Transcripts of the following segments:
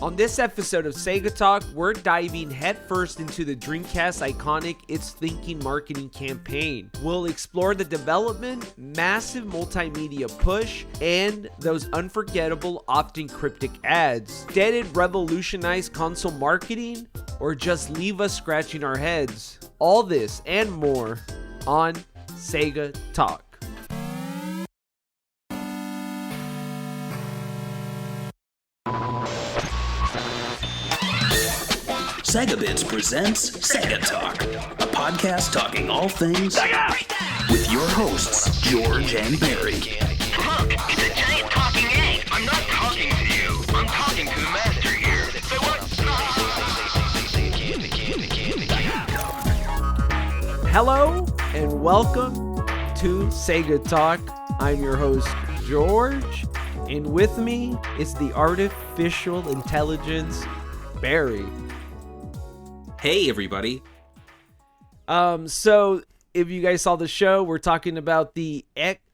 On this episode of Sega Talk, we're diving headfirst into the Dreamcast iconic It's Thinking marketing campaign. We'll explore the development, massive multimedia push, and those unforgettable, often cryptic ads. Did it revolutionize console marketing, or just leave us scratching our heads? All this and more on Sega Talk. SegaBits presents Sega Talk, a podcast talking all things Sega! With your hosts, George and Barry. Look, it's a giant talking egg. I'm not talking to you. I'm talking to the master here. Say what? Hello and welcome to Sega Talk. I'm your host, George, and with me is the artificial intelligence, Barry. Hey, everybody. So if you guys saw the show, we're talking about the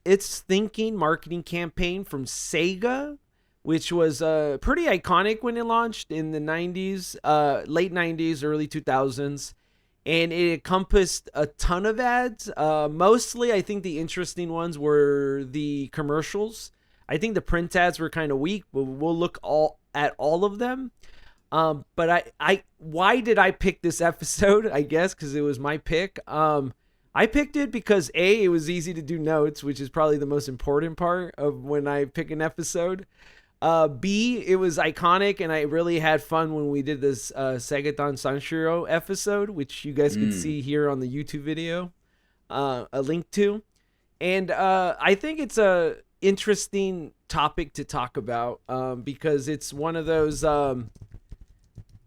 It's Thinking marketing campaign from Sega, which was pretty iconic when it launched in the 90s, late 90s, early 2000s. And it encompassed a ton of ads. Mostly, I think the interesting ones were the commercials. I think the print ads were kind of weak, but we'll look at all of them. But why did I pick this episode? I guess because it was my pick. I picked it because A, it was easy to do notes, which is probably the most important part of when I pick an episode. B, it was iconic, and I really had fun when we did this Segathon Sanshiro episode, which you guys can see here on the YouTube video, a link to. And I think it's a interesting topic to talk about because it's one of those...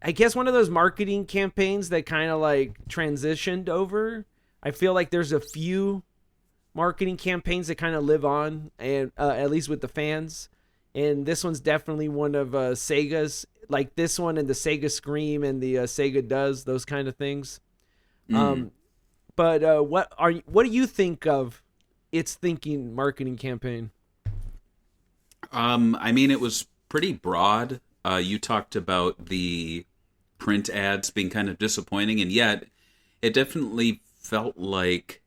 I guess one of those marketing campaigns that kind of like transitioned over. I feel like there's a few marketing campaigns that kind of live on, and at least with the fans. And this one's definitely one of Sega's, like this one and the Sega Scream and the Sega Does, those kind of things. But what do you think of It's Thinking marketing campaign? I mean, it was pretty broad. You talked about the print ads being kind of disappointing, and yet it definitely felt like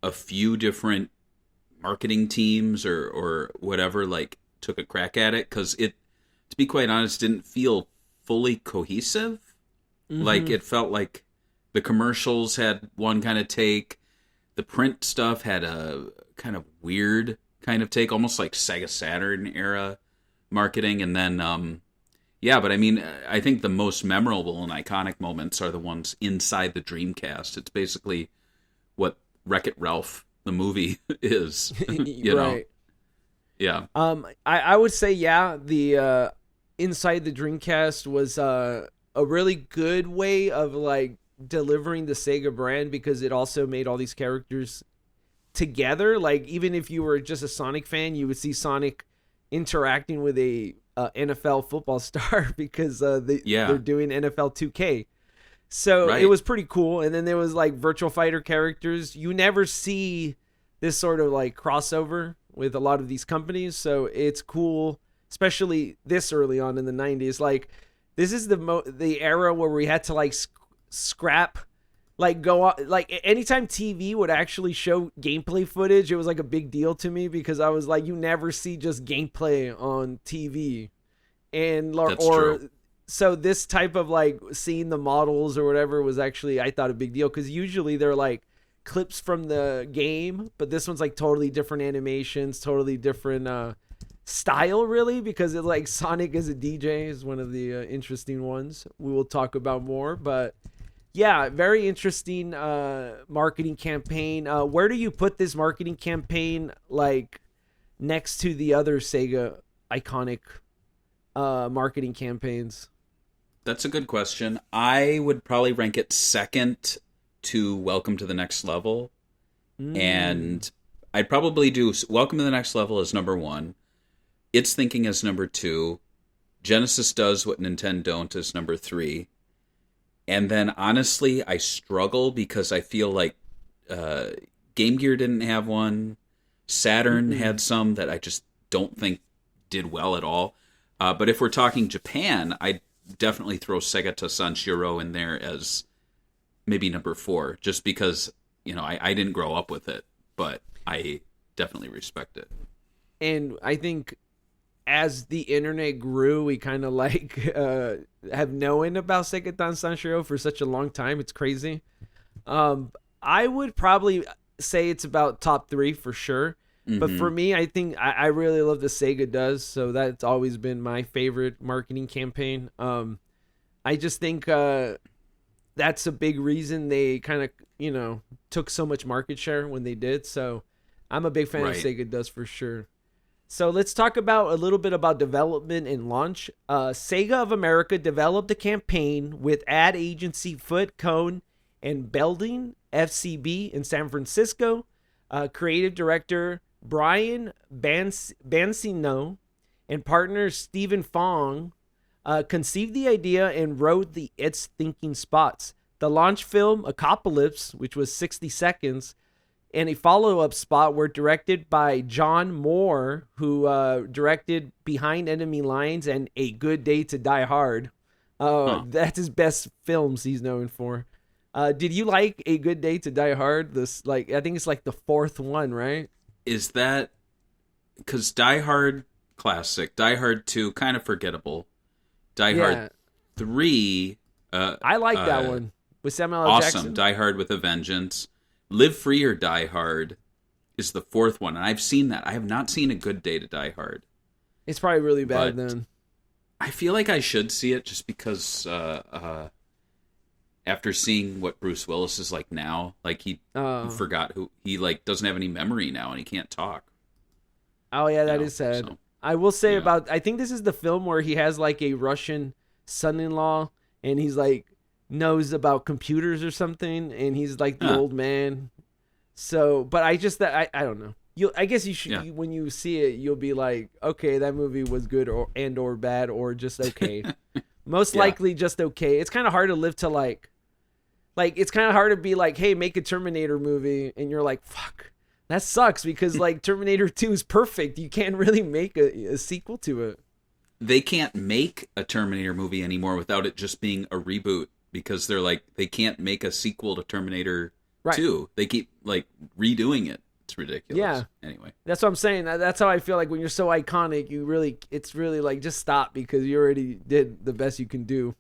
a few different marketing teams or whatever like took a crack at it, because it, to be quite honest, didn't feel fully cohesive. Like it felt like the commercials had one kind of take, the print stuff had a kind of weird kind of take, almost like Sega Saturn era marketing, and then yeah, but I mean, I think the most memorable and iconic moments are the ones inside the Dreamcast. It's basically what Wreck-It Ralph, the movie, is. You know? Yeah. I would say, yeah, the inside the Dreamcast was a really good way of like delivering the Sega brand, because it also made all these characters together. Like, even if you were just a Sonic fan, you would see Sonic interacting with a NFL football star because they're doing NFL 2K. So It was pretty cool. And then there was like Virtual Fighter characters. You never see this sort of like crossover with a lot of these companies. So it's cool, especially this early on in the 90s. Like, this is the era where we had to like scrap, like go on, like anytime TV would actually show gameplay footage, it was like a big deal to me, because I was like, you never see just gameplay on TV. And That's true. So this type of like seeing the models or whatever was actually, I thought, a big deal, because usually they're like clips from the game, but this one's like totally different animations, totally different style, really, because it like Sonic as a DJ is one of the interesting ones we will talk about more. But yeah, very interesting marketing campaign. Where do you put this marketing campaign, like, next to the other Sega iconic marketing campaigns? That's a good question. I would probably rank it second to Welcome to the Next Level. And I'd probably do Welcome to the Next Level as number one. It's Thinking as number two. Genesis Does What Nintendo Don't as number three. And then, honestly, I struggle because I feel like Game Gear didn't have one. Saturn had some that I just don't think did well at all. But if we're talking Japan, I definitely throw Sega to Sanshiro in there as maybe number 4, just because, I didn't grow up with it, but I definitely respect it. And I think as the internet grew, we kind of have known about Segaton Sanshiro for such a long time. It's crazy. I would probably say it's about top 3 for sure. But for me, I think I really love the Sega does, so that's always been my favorite marketing campaign. I just think that's a big reason they kind of, took so much market share when they did. So I'm a big fan of Sega does for sure. So let's talk about a little bit about development and launch. Sega of America developed a campaign with ad agency Foot, Cone, and Belding, FCB in San Francisco. Creative director Brian Bancino and partner Stephen Fong conceived the idea and wrote the It's Thinking spots. The launch film, Apocalypse, which was 60 seconds, and a follow-up spot were directed by John Moore, who directed Behind Enemy Lines and A Good Day to Die Hard. That's his best films he's known for. Did you like A Good Day to Die Hard? I think it's like the 4th one, right? Is that because Die Hard classic, Die Hard 2 kind of forgettable, Die Hard 3? I like that one with Samuel L. awesome. Jackson. Die Hard with a Vengeance. Live Free or Die Hard is the 4th one, and I've seen that. I have not seen A Good Day to Die Hard. It's probably really bad then. I feel like I should see it just because after seeing what Bruce Willis is like now, like he forgot who he doesn't have any memory now and he can't talk. Oh yeah, that is sad. So, I will say I think this is the film where he has like a Russian son-in-law and he's like knows about computers or something and he's like the old man. So, but I don't know. I guess you should when you see it, you'll be like, okay, that movie was good or bad or just okay. Most likely just okay. It's kind of hard to live to like it's kind of hard to be like, hey, make a Terminator movie, and you're like, fuck, that sucks because like Terminator 2 is perfect. You can't really make a sequel to it. They can't make a Terminator movie anymore without it just being a reboot because they're like, they can't make a sequel to Terminator 2. They keep like redoing it. It's ridiculous. Yeah. Anyway, that's what I'm saying. That's how I feel like when you're so iconic, it's really like just stop because you already did the best you can do.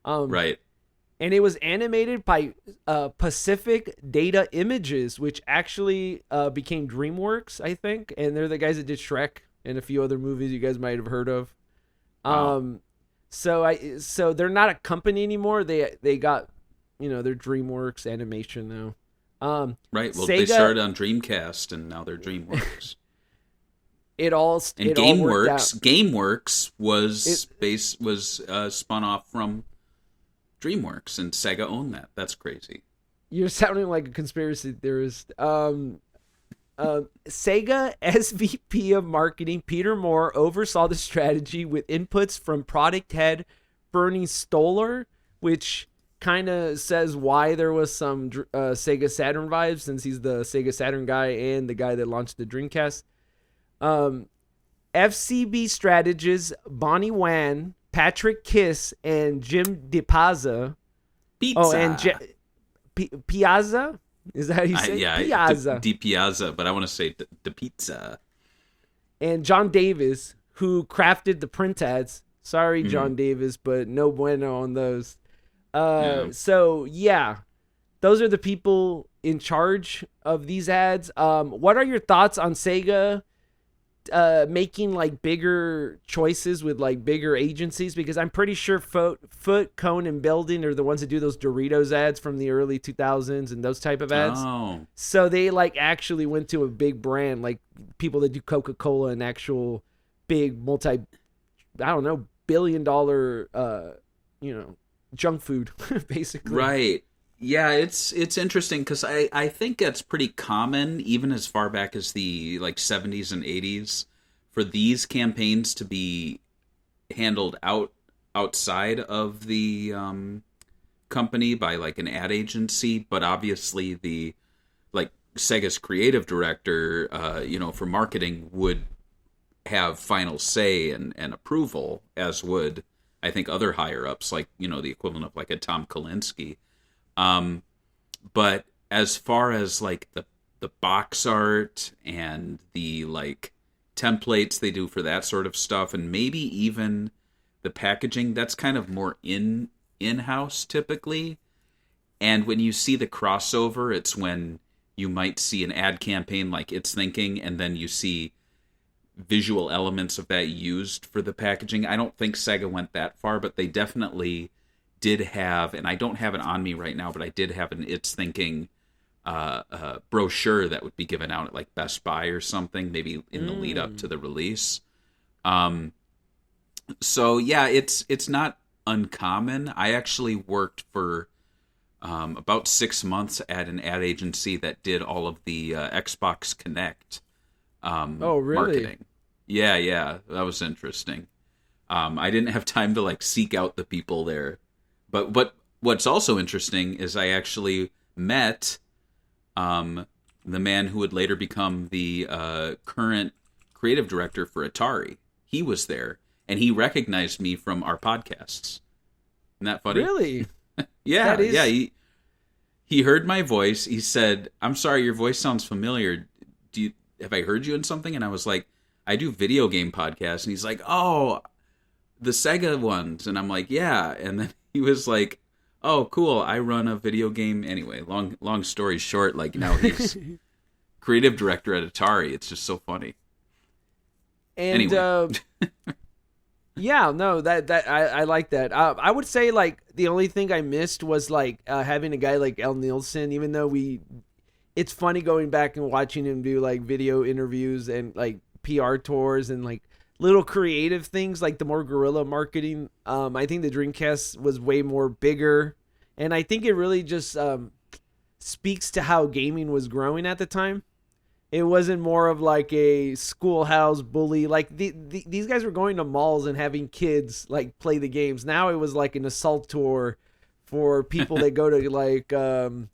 Right. And it was animated by Pacific Data Images, which actually became DreamWorks, I think. And they're the guys that did Shrek and a few other movies you guys might have heard of. Wow. So they're not a company anymore. They got, their DreamWorks animation now. Right. Well, Sega, they started on Dreamcast and now they're DreamWorks. GameWorks was spun off from DreamWorks, and Sega owned that. That's crazy. You're sounding like a conspiracy theorist. Sega SVP of Marketing Peter Moore oversaw the strategy with inputs from product head Bernie Stoller, which kind of says why there was some Sega Saturn vibes, since he's the Sega Saturn guy and the guy that launched the Dreamcast. FCB strategists Bonnie Wan, Patrick Kiss, and Jim DiPazza. Pizza. Oh, and Piazza? Is that how you say it? Piazza. Di Piazza, but I want to say the pizza. And John Davis, who crafted the print ads. Sorry, John Davis, but no bueno on those. So, yeah, those are the people in charge of these ads. What are your thoughts on Sega making like bigger choices with like bigger agencies? Because I'm pretty sure Foot, Cone, and Belding are the ones that do those Doritos ads from the early 2000s and those type of ads. Oh. So they like actually went to a big brand, like people that do Coca-Cola and actual big billion-dollar, junk food, basically. Right. Yeah, it's interesting because I think that's pretty common, even as far back as the 70s and 80s, for these campaigns to be handled outside of the company by like an ad agency. But obviously the Sega's creative director, for marketing would have final say and approval, as would, I think, other higher ups, like, the equivalent of like a Tom Kalinske. But as far as like the box art and the like templates they do for that sort of stuff, and maybe even the packaging, that's kind of more in-house typically. And when you see the crossover, it's when you might see an ad campaign like It's Thinking, and then you see visual elements of that used for the packaging. I don't think Sega went that far, but they definitely did have, and I don't have it on me right now, but I did have an It's Thinking brochure that would be given out at like Best Buy or something, maybe in the lead up to the release. So yeah, it's not uncommon. I actually worked for about 6 months at an ad agency that did all of the Xbox Connect marketing. Yeah, that was interesting. I didn't have time to like seek out the people there, but what's also interesting is I actually met the man who would later become the current creative director for Atari. He was there, and he recognized me from our podcasts. Isn't that funny? Really? Yeah, yeah. He heard my voice. He said, "I'm sorry, your voice sounds familiar. Have I heard you in something?" And I was like, "I do video game podcasts." And he's like, "Oh, the Sega ones." And I'm like, "Yeah." And then he was like, "Oh, cool. I run a video game." Anyway, long story short, like now he's creative director at Atari. It's just so funny. And anyway. yeah, no, that I like that. I would say like the only thing I missed was like having a guy like El Nielsen, even though it's funny going back and watching him do like video interviews and like PR tours and like little creative things, like the more guerrilla marketing. I think the Dreamcast was way more bigger, and I think it really just speaks to how gaming was growing at the time. It wasn't more of like a schoolhouse bully. Like these guys were going to malls and having kids like play the games. Now it was like an assault tour for people that go to like Limp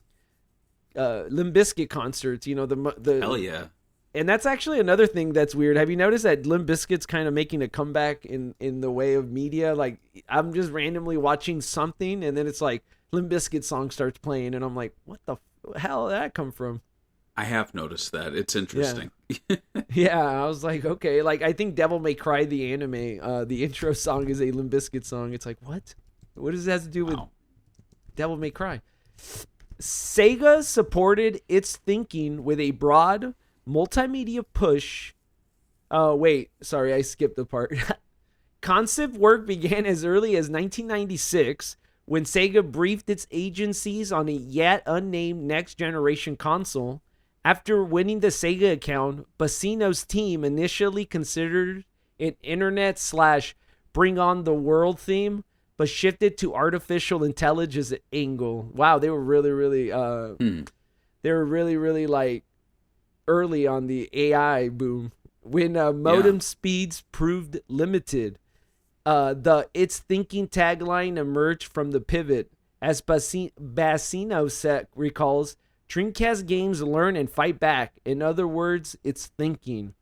Bizkit concerts. The Hell yeah. And that's actually another thing that's weird. Have you noticed that Limp Bizkit's kind of making a comeback in the way of media? Like I'm just randomly watching something and then it's like Limp Bizkit song starts playing and I'm like, what the hell did that come from? I have noticed that. It's interesting. Yeah, I was like, okay. Like, I think Devil May Cry, the anime, the intro song is a Limp Bizkit song. It's like, what? What does it have to do with Devil May Cry? Sega supported It's Thinking with a broad multimedia push. Wait, sorry, I skipped the part. Concept work began as early as 1996 when Sega briefed its agencies on a yet unnamed next-generation console. After winning the Sega account, Bassino's team initially considered an internet/bring on the world theme, but shifted to artificial intelligence angle. Wow, they were really like early on the AI boom. When modem speeds proved limited, the It's Thinking tagline emerged from the pivot. As Bassino recalls, Dreamcast games learn and fight back. In other words, it's thinking.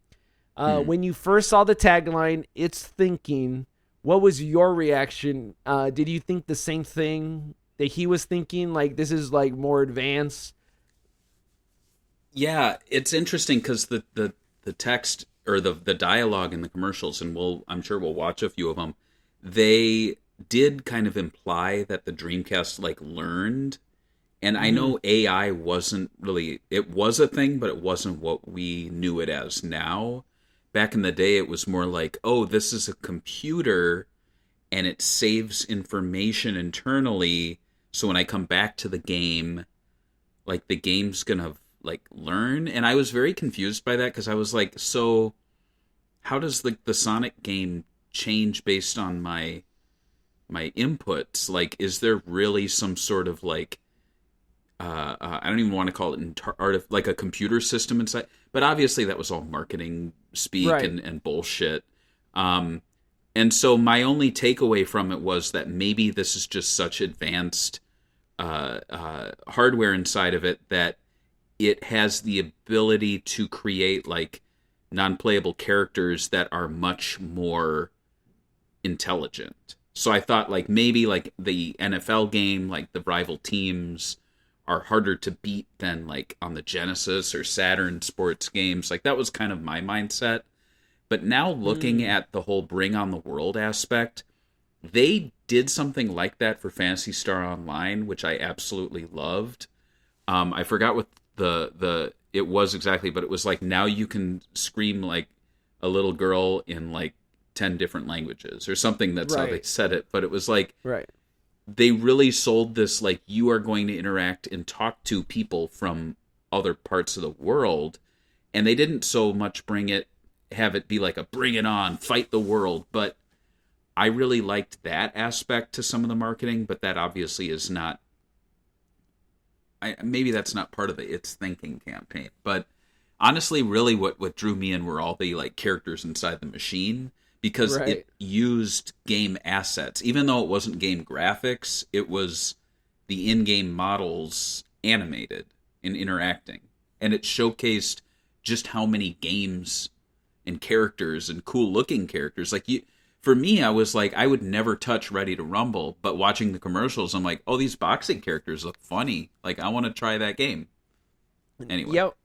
When you first saw the tagline, It's Thinking, what was your reaction? Did you think the same thing that he was thinking? Like, this is like more advanced? Yeah, it's interesting because the text or the dialogue in the commercials, and I'm sure we'll watch a few of them, they did kind of imply that the Dreamcast like learned. And I know AI wasn't really, it was a thing, but it wasn't what we knew it as now. Back in the day, it was more like, oh, this is a computer and it saves information internally. So when I come back to the game, like the game's going to like learn. And I was very confused by that because I was like, so how does the Sonic game change based on my inputs? Like, is there really some sort of like, I don't even want to call it like a computer system inside, but obviously that was all marketing speak and bullshit. And so my only takeaway from it was that maybe this is just such advanced hardware inside of it that it has the ability to create like non-playable characters that are much more intelligent. So I thought like maybe like the NFL game, like the rival teams are harder to beat than like on the Genesis or Saturn sports games. Like that was kind of my mindset. But now looking at the whole Bring on the World aspect, they did something like that for Phantasy Star Online, which I absolutely loved. I forgot what the it was exactly, but it was like now you can scream like a little girl in like 10 different languages or something. That's how they said it. But it was like they really sold this like you are going to interact and talk to people from other parts of the world. And they didn't so much have it be like a bring it on, fight the world. But I really liked that aspect to some of the marketing, but that obviously is not, maybe that's not part of the It's Thinking campaign. But honestly, really what drew me in were all the like characters inside the machine, because it used game assets. Even though it wasn't game graphics, it was the in-game models animated and interacting. And it showcased just how many games and characters and cool-looking characters. Like for me, I was like, I would never touch Ready to Rumble, but watching the commercials, I'm like, oh, these boxing characters look funny. Like, I want to try that game. Anyway. Yep.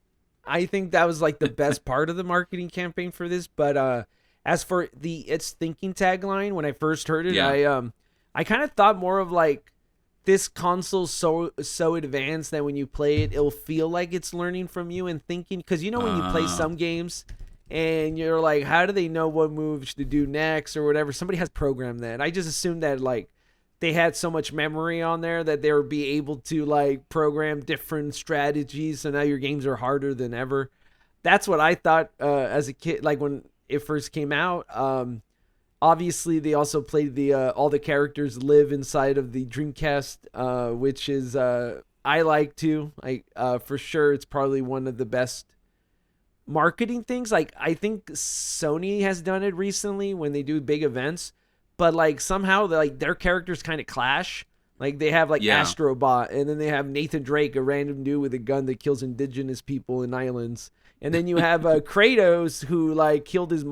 I think that was like the best part of the marketing campaign for this. But as for the It's Thinking tagline, when I first heard it, I kind of thought more of like, this console's so advanced that when you play it, it'll feel like it's learning from you and thinking. Because you know when you play some games and you're like, how do they know what moves to do next or whatever? Somebody has programmed that. I just assumed that like they had so much memory on there that they would be able to like program different strategies. So now your games are harder than ever. That's what I thought as a kid, like when it first came out. Obviously, they also played the all the characters live inside of the Dreamcast, which is I like too. For sure, it's probably one of the best marketing things. Like I think Sony has done it recently when they do big events, but like somehow like their characters kind of clash. Like they have like Astrobot, and then they have Nathan Drake, a random dude with a gun that kills indigenous people in islands. And then you have Kratos, who like killed his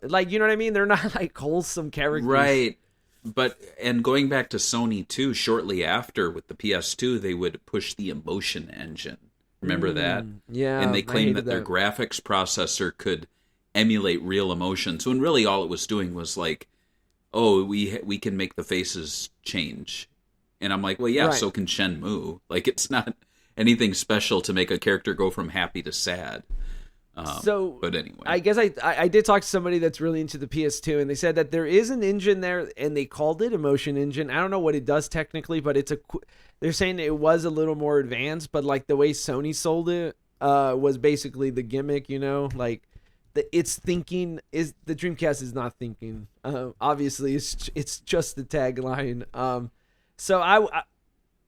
like, you know what I mean? They're not like wholesome characters, right? But and going back to Sony too, shortly after with the PS2, they would push the emotion engine. Remember that? Yeah. And they claimed that their graphics processor could emulate real emotions, when really all it was doing was like, oh, we can make the faces change. And I'm like, well, yeah, so can Shenmue. Like, it's not anything special to make a character go from happy to sad. But anyway, I guess I did talk to somebody that's really into the PS2, and they said that there is an engine there, and they called it Emotion Engine. I don't know what it does technically, but they're saying it was a little more advanced, but like the way Sony sold it was basically the gimmick, you know, like it's thinking is the Dreamcast is not thinking. Obviously, it's just the tagline. So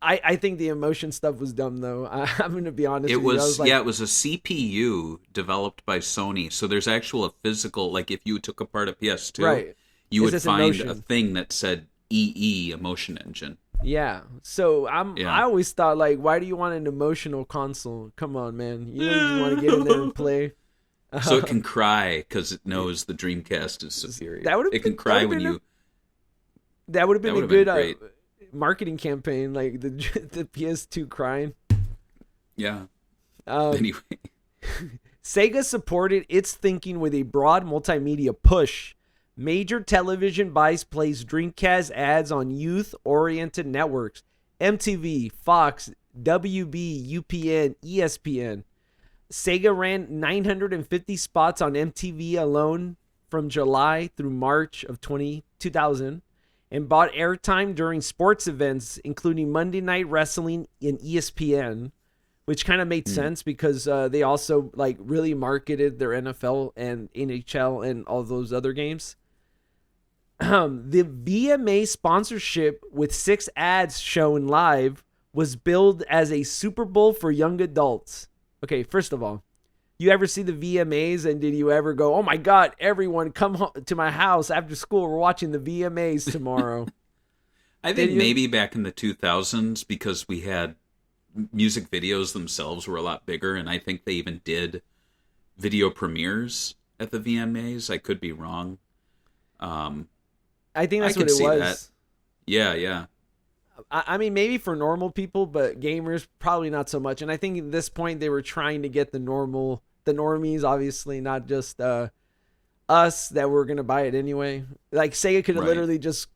I think the emotion stuff was dumb, though. I'm going to be honest with you. It was a CPU developed by Sony. So there's actual physical, like if you took apart a PS2, you would find a thing that said EE, Emotion Engine. Yeah. So I always thought, like, why do you want an emotional console? Come on, man. You just want to get in there and play. So it can cry because it knows the Dreamcast is superior. It can cry when you... That would have been a good... marketing campaign, like the PS2 crying. Yeah. Anyway. Sega supported It's Thinking with a broad multimedia push. Major television buys placed Dreamcast ads on youth-oriented networks. MTV, Fox, WB, UPN, ESPN. Sega ran 950 spots on MTV alone from July through March of 2000. And bought airtime during sports events, including Monday Night Wrestling in ESPN, which kind of made sense because they also like really marketed their NFL and NHL and all those other games. The VMA sponsorship with 6 ads shown live was billed as a Super Bowl for young adults. Okay, first of all, you ever see the VMAs, and did you ever go, oh my God, everyone come home to my house after school, we're watching the VMAs tomorrow? I think maybe back in the 2000s, because we had music videos themselves were a lot bigger, and I think they even did video premieres at the VMAs. I could be wrong. I think that's I what could it see was. that. Yeah. I mean, maybe for normal people, but gamers probably not so much. And I think at this point they were trying to get the normies, obviously, not just us that were gonna buy it anyway. Like Sega could have Right. literally just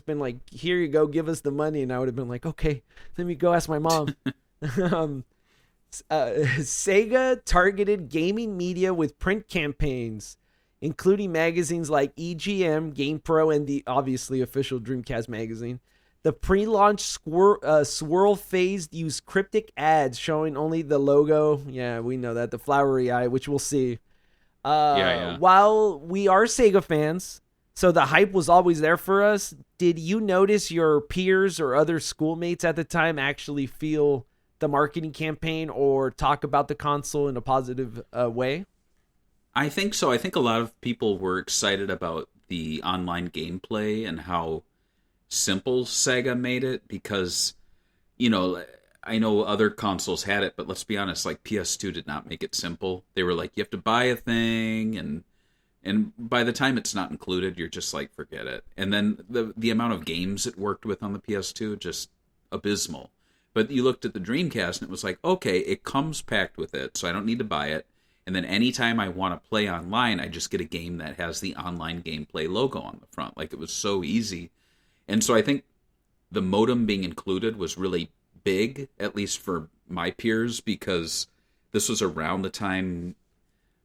been like, "Here you go, give us the money," and I would have been like, "Okay, let me go ask my mom." Sega targeted gaming media with print campaigns, including magazines like EGM, GamePro, and the obviously official Dreamcast magazine. The pre-launch swirl phase used cryptic ads showing only the logo. Yeah, we know that. The flowery eye, which we'll see. Yeah. While we are Sega fans, so the hype was always there for us, did you notice your peers or other schoolmates at the time actually feel the marketing campaign or talk about the console in a positive way? I think so. I think a lot of people were excited about the online gameplay and how simple Sega made it because, I know other consoles had it, but let's be honest, like PS2 did not make it simple. They were like, you have to buy a thing, and by the time it's not included, you're just like, forget it. And then the amount of games it worked with on the PS2, just abysmal. But you looked at the Dreamcast and it was like, okay, it comes packed with it, so I don't need to buy it. And then anytime I want to play online, I just get a game that has the online gameplay logo on the front. Like, it was so easy. And so I think the modem being included was really big, at least for my peers, because this was around the time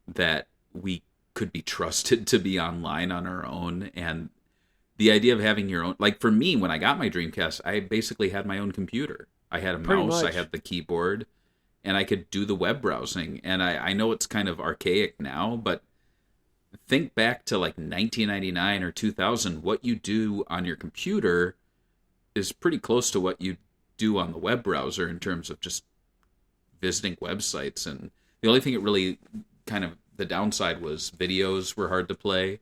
that we could be trusted to be online on our own. And the idea of having your own, like for me, when I got my Dreamcast, I basically had my own computer. I had a Pretty mouse, much. I had the keyboard, and I could do the web browsing. And I know it's kind of archaic now, but think back to like 1999 or 2000, what you do on your computer is pretty close to what you do on the web browser in terms of just visiting websites. And the only thing it really kind of, the downside was videos were hard to play.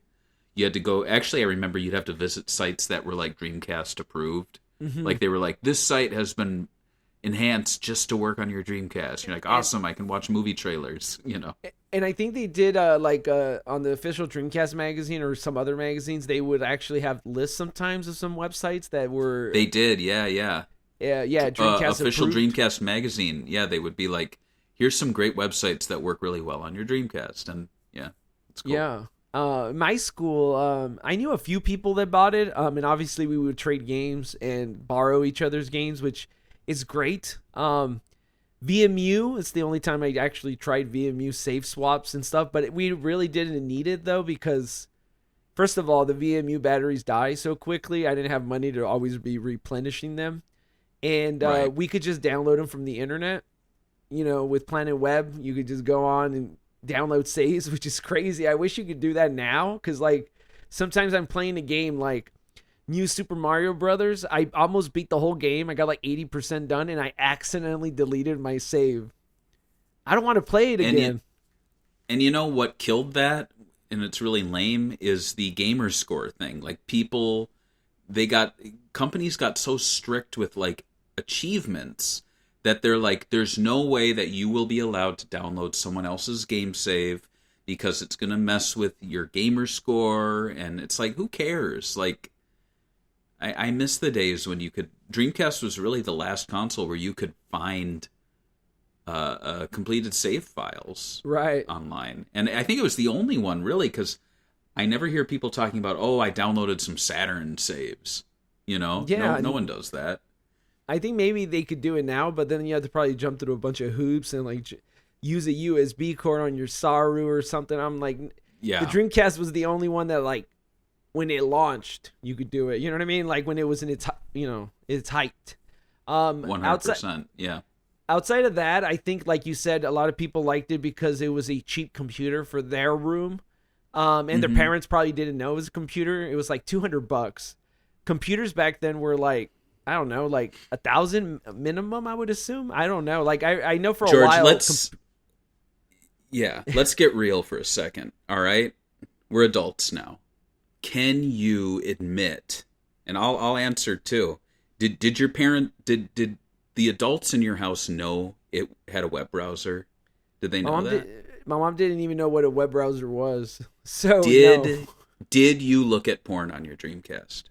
You had to go, actually, I remember you'd have to visit sites that were like Dreamcast approved. Mm-hmm. Like they were like, this site has been enhanced just to work on your Dreamcast. You're like, awesome, I can watch movie trailers, And I think they did on the official Dreamcast magazine or some other magazines, they would actually have lists sometimes of some websites that were They did, yeah. Dreamcast Official approved. Dreamcast magazine, yeah, they would be like, here's some great websites that work really well on your Dreamcast. And yeah, it's cool. Yeah. My school, I knew a few people that bought it. And obviously we would trade games and borrow each other's games, which is great. VMU, it's the only time I actually tried VMU save swaps and stuff, but we really didn't need it though, because first of all, the VMU batteries die so quickly. I didn't have money to always be replenishing them. And Right. we could just download them from the internet. With Planet Web, you could just go on and download saves, which is crazy. I wish you could do that now, because like sometimes I'm playing a game like New Super Mario Brothers. I almost beat the whole game. I got like 80% done, and I accidentally deleted my save. I don't want to play it again. And you know what killed that, and it's really lame, is the gamer score thing. Like companies got so strict with like achievements that they're like, there's no way that you will be allowed to download someone else's game save because it's going to mess with your gamer score. And it's like, who cares? Like, I miss the days when you could. Dreamcast was really the last console where you could find completed save files Right. online. And I think it was the only one, really, because I never hear people talking about, oh, I downloaded some Saturn saves. Yeah, No one does that. I think maybe they could do it now, but then you have to probably jump through a bunch of hoops and like use a USB cord on your Saru or something. I'm like, Yeah. the Dreamcast was the only one that like when it launched, you could do it. You know what I mean? Like when it was in its height. 100%. Yeah. Outside of that, I think, like you said, a lot of people liked it because it was a cheap computer for their room. And their parents probably didn't know it was a computer. It was like $200. Computers back then were like, I don't know, like 1,000 minimum, I would assume. I don't know. Like I know for a George, while. let's get real for a second. All right, we're adults now. Can you admit? And I'll answer too. Did the adults in your house know it had a web browser? Did they know that? My mom didn't even know what a web browser was. So Did no. did you look at porn on your Dreamcast?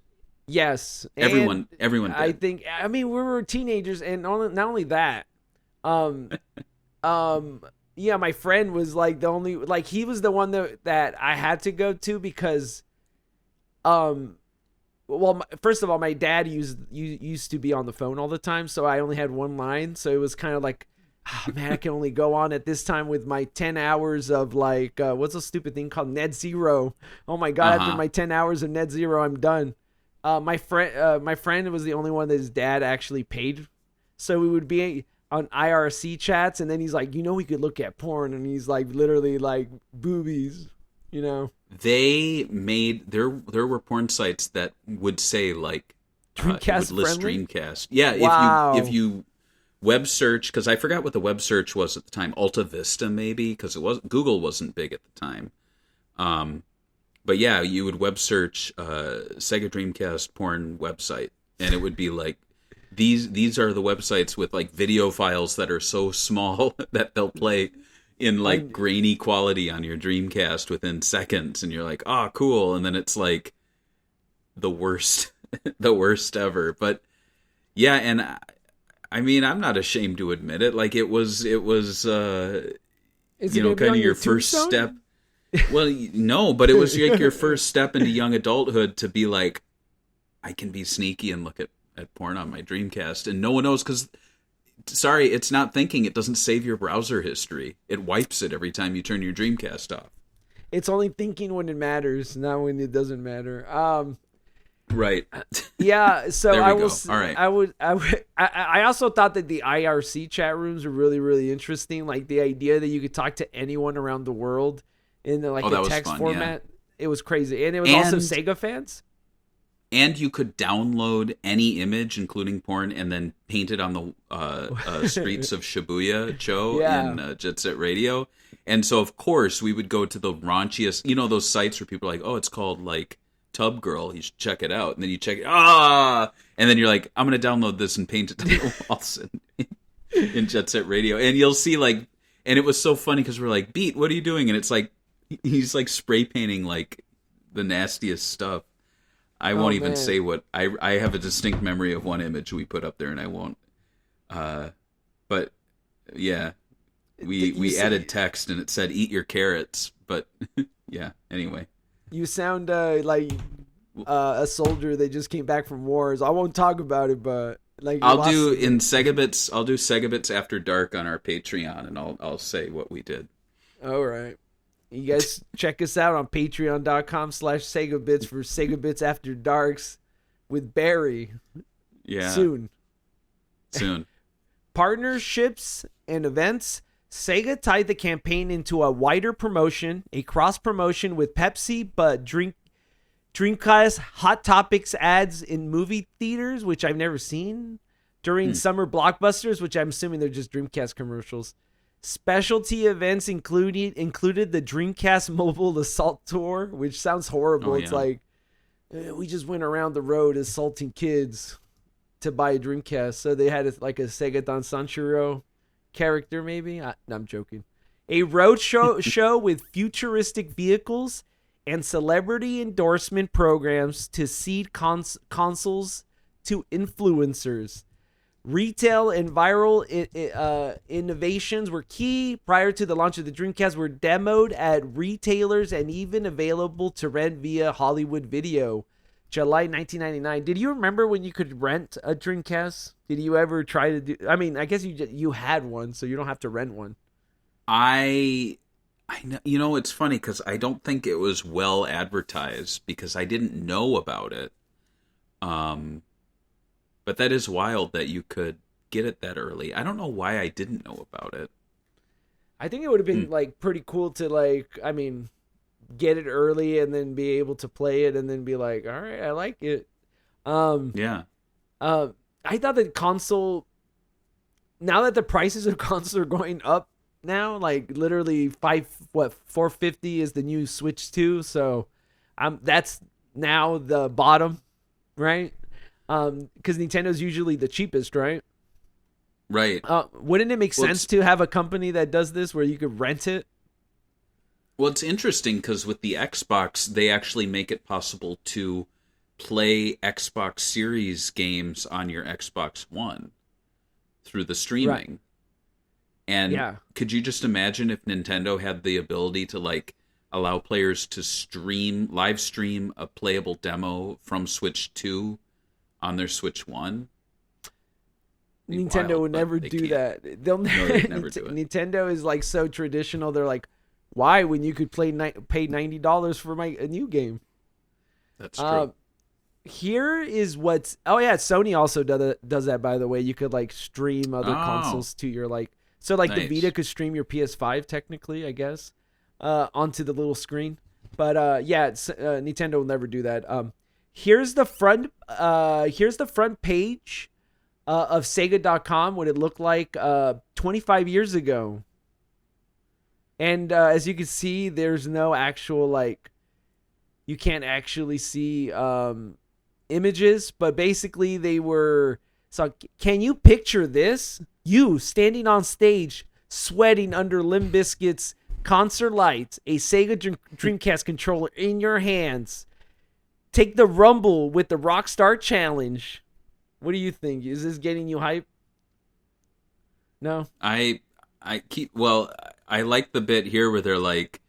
Yes. Everyone And I did. think, I mean, we were teenagers, and not only that, um, yeah, my friend was like the only, like, he was the one that I had to go to because, well, first of all, my dad used to be on the phone all the time, so I only had one line, so it was kind of like, oh, man, I can only go on at this time with my 10 hours of like, what's a stupid thing called Net Zero? Oh my God, after my 10 hours of Net Zero, I'm done. My friend was the only one that his dad actually paid, so we would be on IRC chats, and then he's like, we could look at porn, and he's like, literally like boobies, They made there were porn sites that would say like Dreamcast would list friendly. Dreamcast. Yeah, Wow. if you web search, because I forgot what the web search was at the time, Alta Vista maybe, because Google wasn't big at the time. But yeah, you would web search Sega Dreamcast porn website, and it would be like these are the websites with like video files that are so small that they'll play in like grainy quality on your Dreamcast within seconds, and you're like, oh, cool, and then it's like the worst, the worst ever. But yeah, and I mean, I'm not ashamed to admit it. Like it was Is kind it of gonna be your on first tombstone? step. Well, no, but it was like your first step into young adulthood to be like, I can be sneaky and look at porn on my Dreamcast, and no one knows because, sorry, it's not thinking. It doesn't save your browser history. It wipes it every time you turn your Dreamcast off. It's only thinking when it matters, not when it doesn't matter. Right. Yeah, so There we I go. was, All right. I also thought that the IRC chat rooms were really, really interesting. Like the idea that you could talk to anyone around the world in the, like Oh, that a was text fun, format. It was crazy, and it was also Sega fans. And you could download any image, including porn, and then paint it on the streets of Shibuya-cho Yeah. in Jet Set Radio. And so, of course, we would go to the raunchiest, those sites where people are like, oh, it's called, like, Tub Girl. You should check it out. And then you check it, and then you're like, I'm going to download this and paint it on the walls in Jet Set Radio. And you'll see, like, and it was so funny because we're like, Beat, what are you doing? And it's like, he's, like, spray painting, like, the nastiest stuff. I won't even say what I have a distinct memory of one image we put up there, and I won't. But yeah, we added text, and it said "eat your carrots." But yeah, anyway. You sound like a soldier that just came back from wars. I won't talk about it, but like I'll do Sega Bits After Dark on our Patreon, and I'll say what we did. All right. You guys check us out on patreon.com/SegaBits for Sega Bits After Darks with Barry. Yeah. Soon. Soon. Partnerships and events. Sega tied the campaign into a wider promotion, a cross-promotion with Pepsi, but Dreamcast Hot Topics ads in movie theaters, which I've never seen, during summer blockbusters, which I'm assuming they're just Dreamcast commercials. Specialty events included the Dreamcast Mobile Assault Tour, which sounds horrible. It's like, we just went around the road assaulting kids to buy a Dreamcast. So they had like a Sega Dan Sanshiro character, maybe? No, I'm joking. A road show with futuristic vehicles and celebrity endorsement programs to seed consoles to influencers. Retail and viral innovations were key. Prior to the launch of the Dreamcast, were demoed at retailers and even available to rent via Hollywood Video. July 1999. Did you remember when you could rent a Dreamcast? Did you ever try to do? I mean, I guess you had one, so you don't have to rent one. I know, it's funny because I don't think it was well advertised because I didn't know about it. But that is wild that you could get it that early. I don't know why I didn't know about it. I think it would have been like pretty cool to like, I mean, get it early and then be able to play it and then be like, all right, I like it. Yeah. I thought that console, now that the prices of consoles are going up now, like literally $450 is the new Switch 2. So that's now the bottom, right? Because Nintendo's usually the cheapest, right? Right. Wouldn't it make sense to have a company that does this where you could rent it? Well, it's interesting because with the Xbox, they actually make it possible to play Xbox Series games on your Xbox One through the streaming. Right. And Yeah. could you just imagine if Nintendo had the ability to allow players to live stream a playable demo from Switch 2 on their Switch 1? Nintendo Wild, would but never they do can't. that. They'll No, they'd never do it. Nintendo is like so traditional. They're like, why when you could pay $90 for a new game? That's true. Here is what's Sony also does that, by the way. You could like stream other consoles to your the Nice. Vita could stream your PS5 technically, I guess, onto the little screen. But Nintendo will never do that. Here's the front page of Sega.com, what it looked like 25 years ago. And as you can see, there's no actual you can't actually see images, but basically they were. So can you picture this? You standing on stage, sweating under Limp Bizkit's concert lights, a Sega Dreamcast controller in your hands. Take the rumble with the Rockstar Challenge. What do you think? Is this getting you hype? No? I like the bit here where they're like,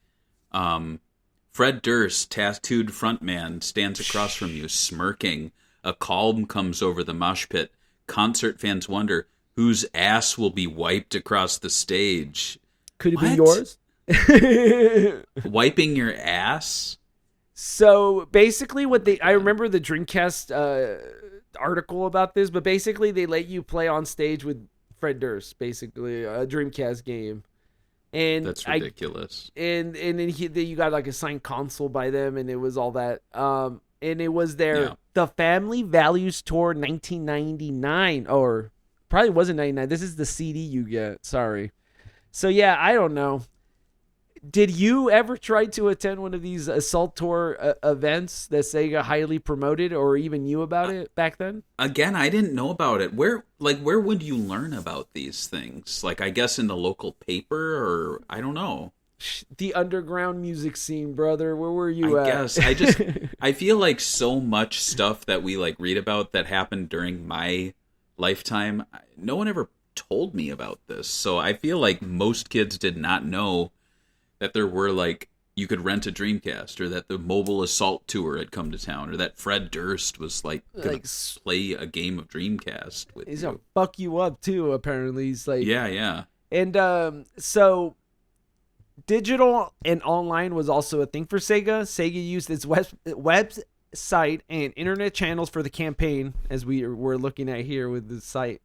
Fred Durst, tattooed frontman, stands across from you, smirking. A calm comes over the mosh pit. Concert fans wonder whose ass will be wiped across the stage. Could it What? be yours? Wiping your ass? So basically, I remember the Dreamcast article about this, but basically they let you play on stage with Fred Durst, basically a Dreamcast game, and That's ridiculous. And then you got like a signed console by them, and it was all that. And it was their the Family Values Tour 1999, or probably wasn't 99. This is the CD you get. Sorry. So yeah, I don't know. Did you ever try to attend one of these Assault Tour events that Sega highly promoted, or even knew about it back then? Again, I didn't know about it. Where would you learn about these things? I guess in the local paper, or I don't know. The underground music scene, brother. Where were you I at? guess I feel like so much stuff that we read about that happened during my lifetime, no one ever told me about this. So I feel like most kids did not know that there were you could rent a Dreamcast, or that the Mobile Assault Tour had come to town, or that Fred Durst was gonna play a game of Dreamcast with He's you. gonna fuck you up too. Apparently, he's like, Yeah. And so digital and online was also a thing for Sega. Sega used its website and internet channels for the campaign, as we were looking at here with the site.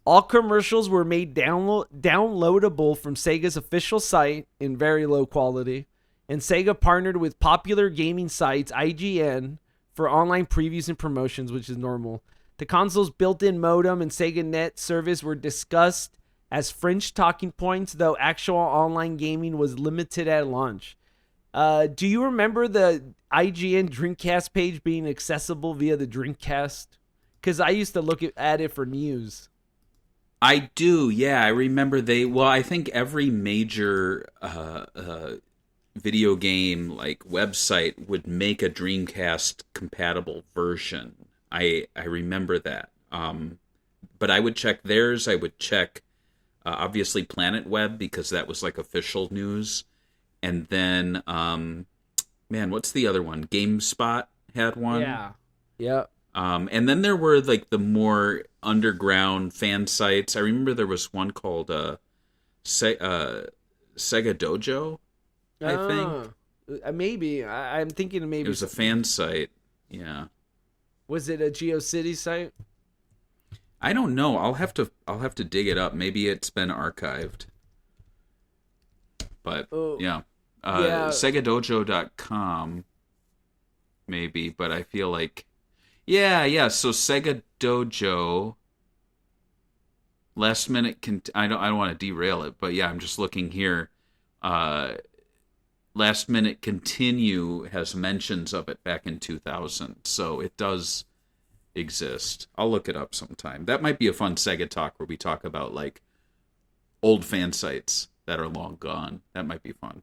All commercials were made downloadable from Sega's official site in very low quality, and Sega partnered with popular gaming sites IGN for online previews and promotions, which is normal. The console's built-in modem and Sega Net service were discussed as fringe talking points, though actual online gaming was limited at launch. Do you remember the IGN Dreamcast page being accessible via the Dreamcast? Because I used to look at it for news. I do, yeah. I remember I think every major video game website would make a Dreamcast compatible version. I remember that. But I would check theirs. I would check obviously Planet Web, because that was official news. And then what's the other one? GameSpot had one. Yeah. Yep. And then there were the more underground fan sites. I remember there was one called Sega Dojo, I think. Maybe. I'm thinking maybe It was a fan site. Yeah. Was it a GeoCity site? I don't know. I'll have to dig it up. Maybe it's been archived. But yeah. SegaDojo.com maybe, but I feel like so Sega Dojo last minute I don't want to derail it, but yeah, I'm just looking here. Last minute continue has mentions of it back in 2000, so it does exist. I'll look it up sometime. That might be a fun Sega talk where we talk about old fan sites that are long gone. That might be fun.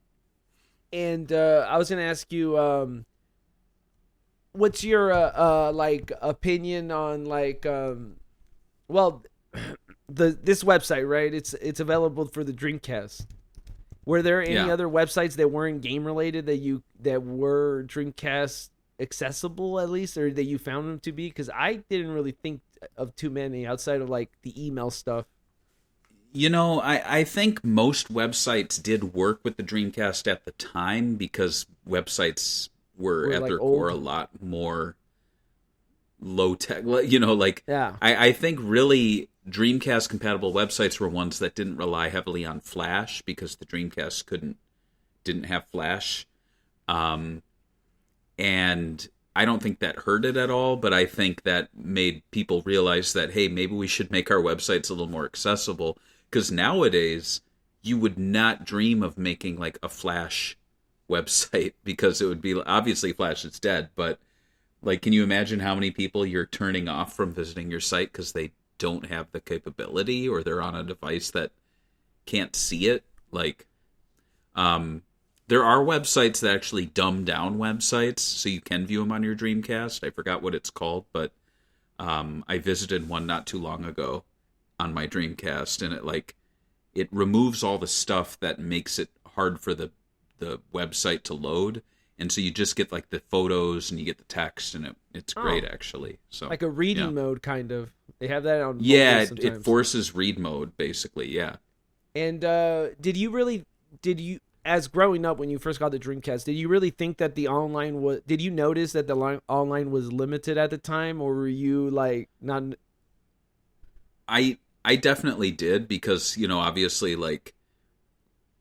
And I was gonna ask you, what's your like opinion on like well, this website, right? It's available for the Dreamcast. Were there any Yeah. other websites that weren't game related that were Dreamcast accessible at least, or that you found them to be? Because I didn't really think of too many outside of like the email stuff. I think most websites did work with the Dreamcast at the time because websites were Were at like their old. core a lot more low tech. Like Yeah. I think really Dreamcast compatible websites were ones that didn't rely heavily on Flash because the Dreamcast didn't have Flash. And I don't think that hurt it at all, but I think that made people realize that, hey, maybe we should make our websites a little more accessible. Because nowadays, you would not dream of making like a Flash website because it would be obviously Flash is dead, but like, can you imagine how many people you're turning off from visiting your site because they don't have the capability or they're on a device that can't see it? Like, there are websites that actually dumb down websites so you can view them on your Dreamcast. I forgot what it's called, but I visited one not too long ago on my Dreamcast, and it removes all the stuff that makes it hard for the website to load, and so you just get like the photos and you get the text, and it's great actually. So Like a reading mode, kind of. They have that on. Yeah, mobile it sometimes. forces read mode basically. Yeah. And did you, as growing up when you first got the Dreamcast, did you really think that the online was? Did you notice that the online was limited at the time, or were you like not? I definitely did because obviously like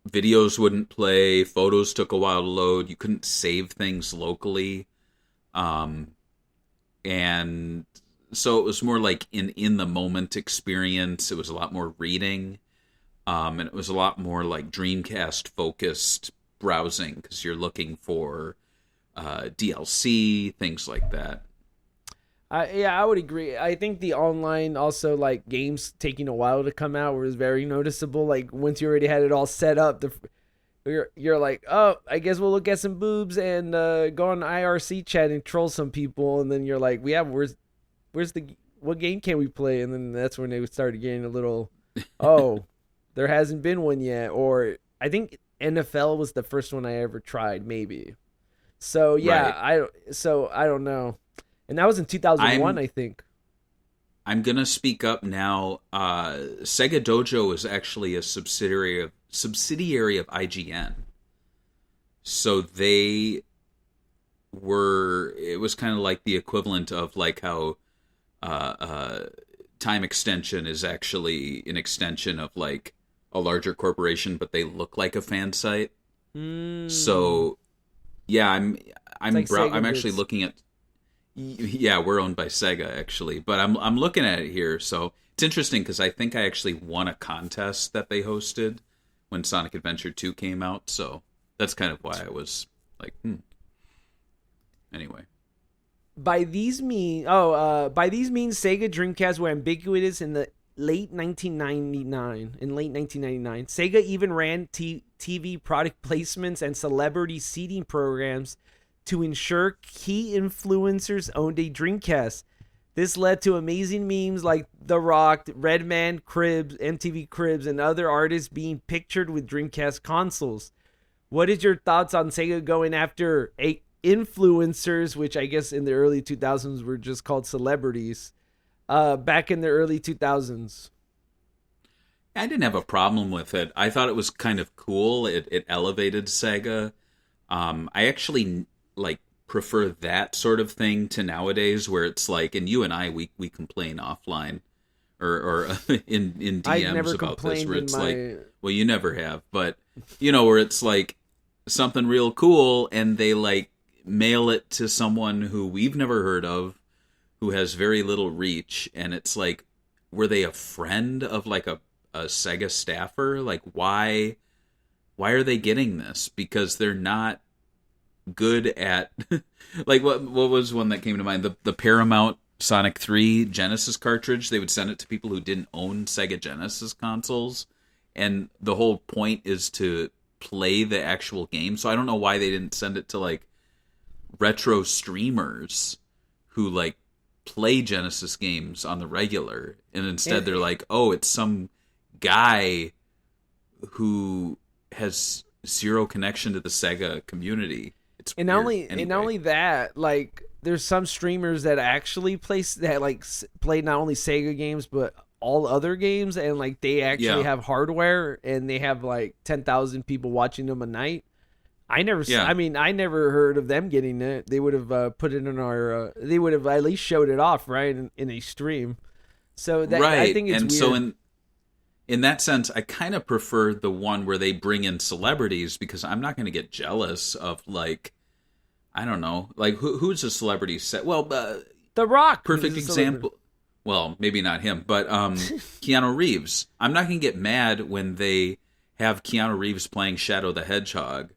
videos wouldn't play, photos took a while to load, you couldn't save things locally, and so it was more like in the moment experience. It was a lot more reading, and it was a lot more like Dreamcast focused browsing because you're looking for DLC, things like that. Yeah, I would agree. I think the online also like games taking a while to come out was very noticeable. Like once you already had it all set up, you're like, oh, I guess we'll look at some boobs and go on IRC chat and troll some people, and then you're like, where's the what game can we play? And then that's when they started getting a little, oh, there hasn't been one yet, or I think NFL was the first one I ever tried, maybe. So yeah, Right. I don't know. And that was in 2001, I'm I think. I'm gonna speak up now. Sega Dojo is actually a subsidiary of IGN. So they were. It was kind of like the equivalent of like how Time Extension is actually an extension of like a larger corporation, but they look like a fan site. So yeah, It's like I'm Sega actually Bits. looking at. Yeah, we're owned by Sega actually, but I'm looking at it here. So it's interesting because I think I actually won a contest that they hosted when Sonic Adventure 2 came out. So that's kind of why I was like, Anyway, By these means, Sega Dreamcast were ubiquitous in the late 1999. In late 1999, Sega even ran TV product placements and celebrity seeding programs to ensure key influencers owned a Dreamcast. This led to amazing memes like The Rock, Redman, Cribs, MTV Cribs, and other artists being pictured with Dreamcast consoles. What is your thoughts on Sega going after influencers, which I guess in the early 2000s were just called celebrities, back in the early 2000s? I didn't have a problem with it. I thought it was kind of cool. It elevated Sega. I actually like prefer that sort of thing to nowadays, where it's like, and you and I we complain offline or in I've never DMs about this, complained where in it's my. like, well, you never have, but where it's like something real cool, and they like mail it to someone who we've never heard of, who has very little reach, and it's like, were they a friend of like a Sega staffer? Like, why are they getting this? Because they're not good at like what was one that came to mind, the Paramount Sonic 3 Genesis cartridge. They would send it to people who didn't own Sega Genesis consoles, and the whole point is to play the actual game. So I don't know why they didn't send it to like retro streamers who like play Genesis games on the regular, and instead they're like, oh, it's some guy who has zero connection to the Sega community. It's and weird. not only that, like there's some streamers that actually play not only Sega games but all other games, and like they actually have hardware, and they have like 10,000 people watching them a night. I never heard of them getting it. They would have put it in our they would have at least showed it off, right, in a stream. So that I think it's weird. So in that sense, I kind of prefer the one where they bring in celebrities, because I'm not going to get jealous of, like, I don't know, like who's a celebrity set? Well, The Rock, perfect example. Well, maybe not him, but Keanu Reeves. I'm not going to get mad when they have Keanu Reeves playing Shadow the Hedgehog,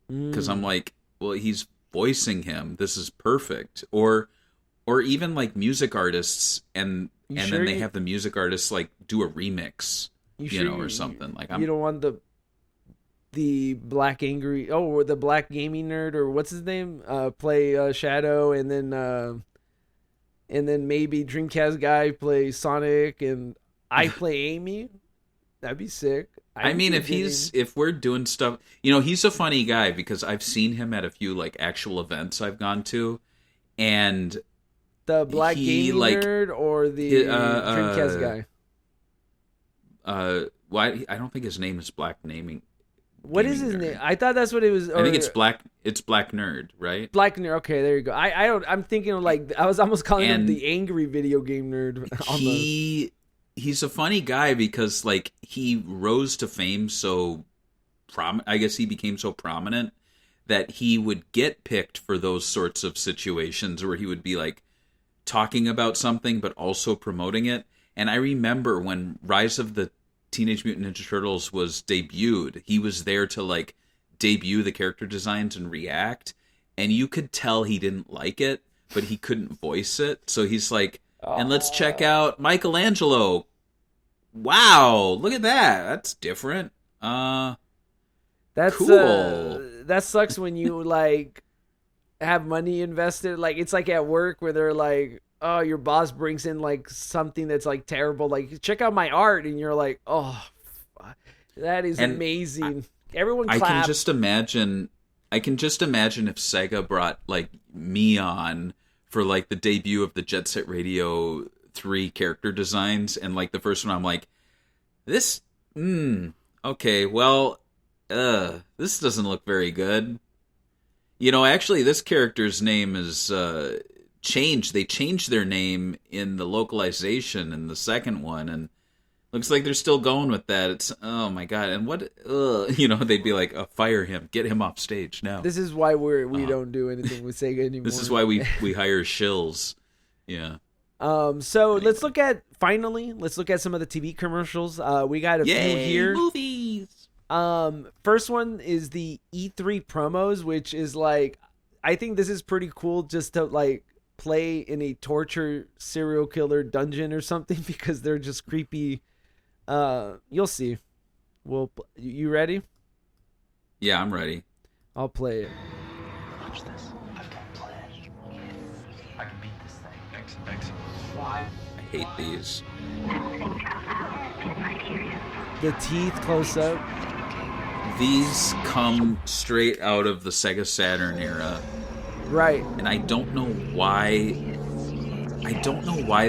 because I'm like, well, he's voicing him. This is perfect. Or even like music artists, and then they have the music artists like do a remix, or something. Like, you don't want the black angry or the black gaming nerd, or what's his name, play Shadow, and then maybe Dreamcast guy play Sonic, and I play Amy. That'd be sick. I mean, if we're doing stuff, he's a funny guy, because I've seen him at a few like actual events I've gone to, and the black gaming nerd or the Dreamcast guy. Why? I don't think his name is Black Naming. What is his name? I thought that's what it was. I think it's Black. It's Black Nerd, right? Black Nerd. Okay, there you go. I'm thinking of like, I was almost calling him the angry video game nerd. He's a funny guy, because like he rose to fame so I guess he became so prominent that he would get picked for those sorts of situations where he would be like talking about something but also promoting it. And I remember when Rise of the Teenage Mutant Ninja Turtles was debuted, he was there to like debut the character designs and react, and you could tell he didn't like it, but he couldn't voice it. So he's like, and let's check out Michelangelo. Wow, look at that. That's different. That's cool. That sucks when you like have money invested. Like, it's like at work where they're like, oh, your boss brings in like something that's like terrible, like, check out my art, and you're like, oh, that is amazing. Everyone clap. I can just imagine if Sega brought like me on for like the debut of the Jet Set Radio 3 character designs, and like the first one I'm like, this okay, well, this doesn't look very good. Actually this character's name is changed. They changed their name in the localization in the second one, and looks like they're still going with that. It's, oh my god. And what they'd be like, fire him, get him off stage now. This is why we don't do anything with Sega anymore. This is why we hire shills. Yeah. So let's look at some of the TV commercials. We got a few here. Movies. First one is the E3 promos, which is like, I think this is pretty cool, just to like play in a torture serial killer dungeon or something, because they're just creepy. You'll see. You ready? Yeah, I'm ready. I'll play it. Watch this. I've got a plan. I can beat this thing. Thanks. I hate these. The teeth close up. These come straight out of the Sega Saturn era. Right. And I don't know why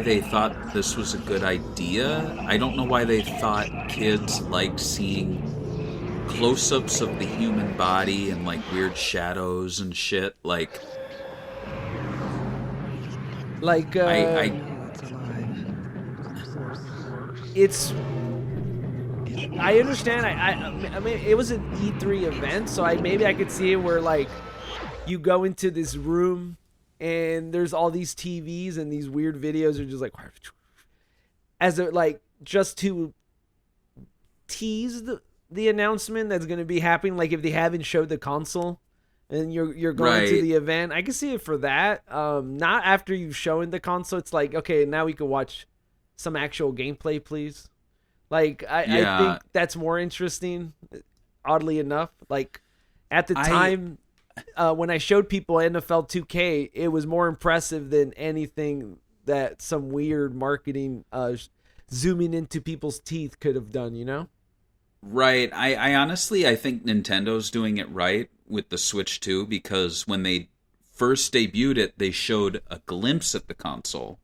they thought this was a good idea. I don't know why they thought kids liked seeing close-ups of the human body and like weird shadows and shit. I understand. I mean, it was an E3 event, so maybe I could see it where like you go into this room and there's all these TVs and these weird videos are just like, as a, like, just to tease the announcement that's going to be happening. Like if they haven't showed the console and you're going to the event, I can see it for that. Not after you've shown the console. It's like, okay, now we can watch some actual gameplay, please. Like, I think that's more interesting. oddly enough. Like, at the time, when I showed people NFL 2K, it was more impressive than anything that some weird marketing zooming into people's teeth could have done, you know? Right. I honestly, I think Nintendo's doing it right with the Switch 2, because when they first debuted it, they showed a glimpse at the console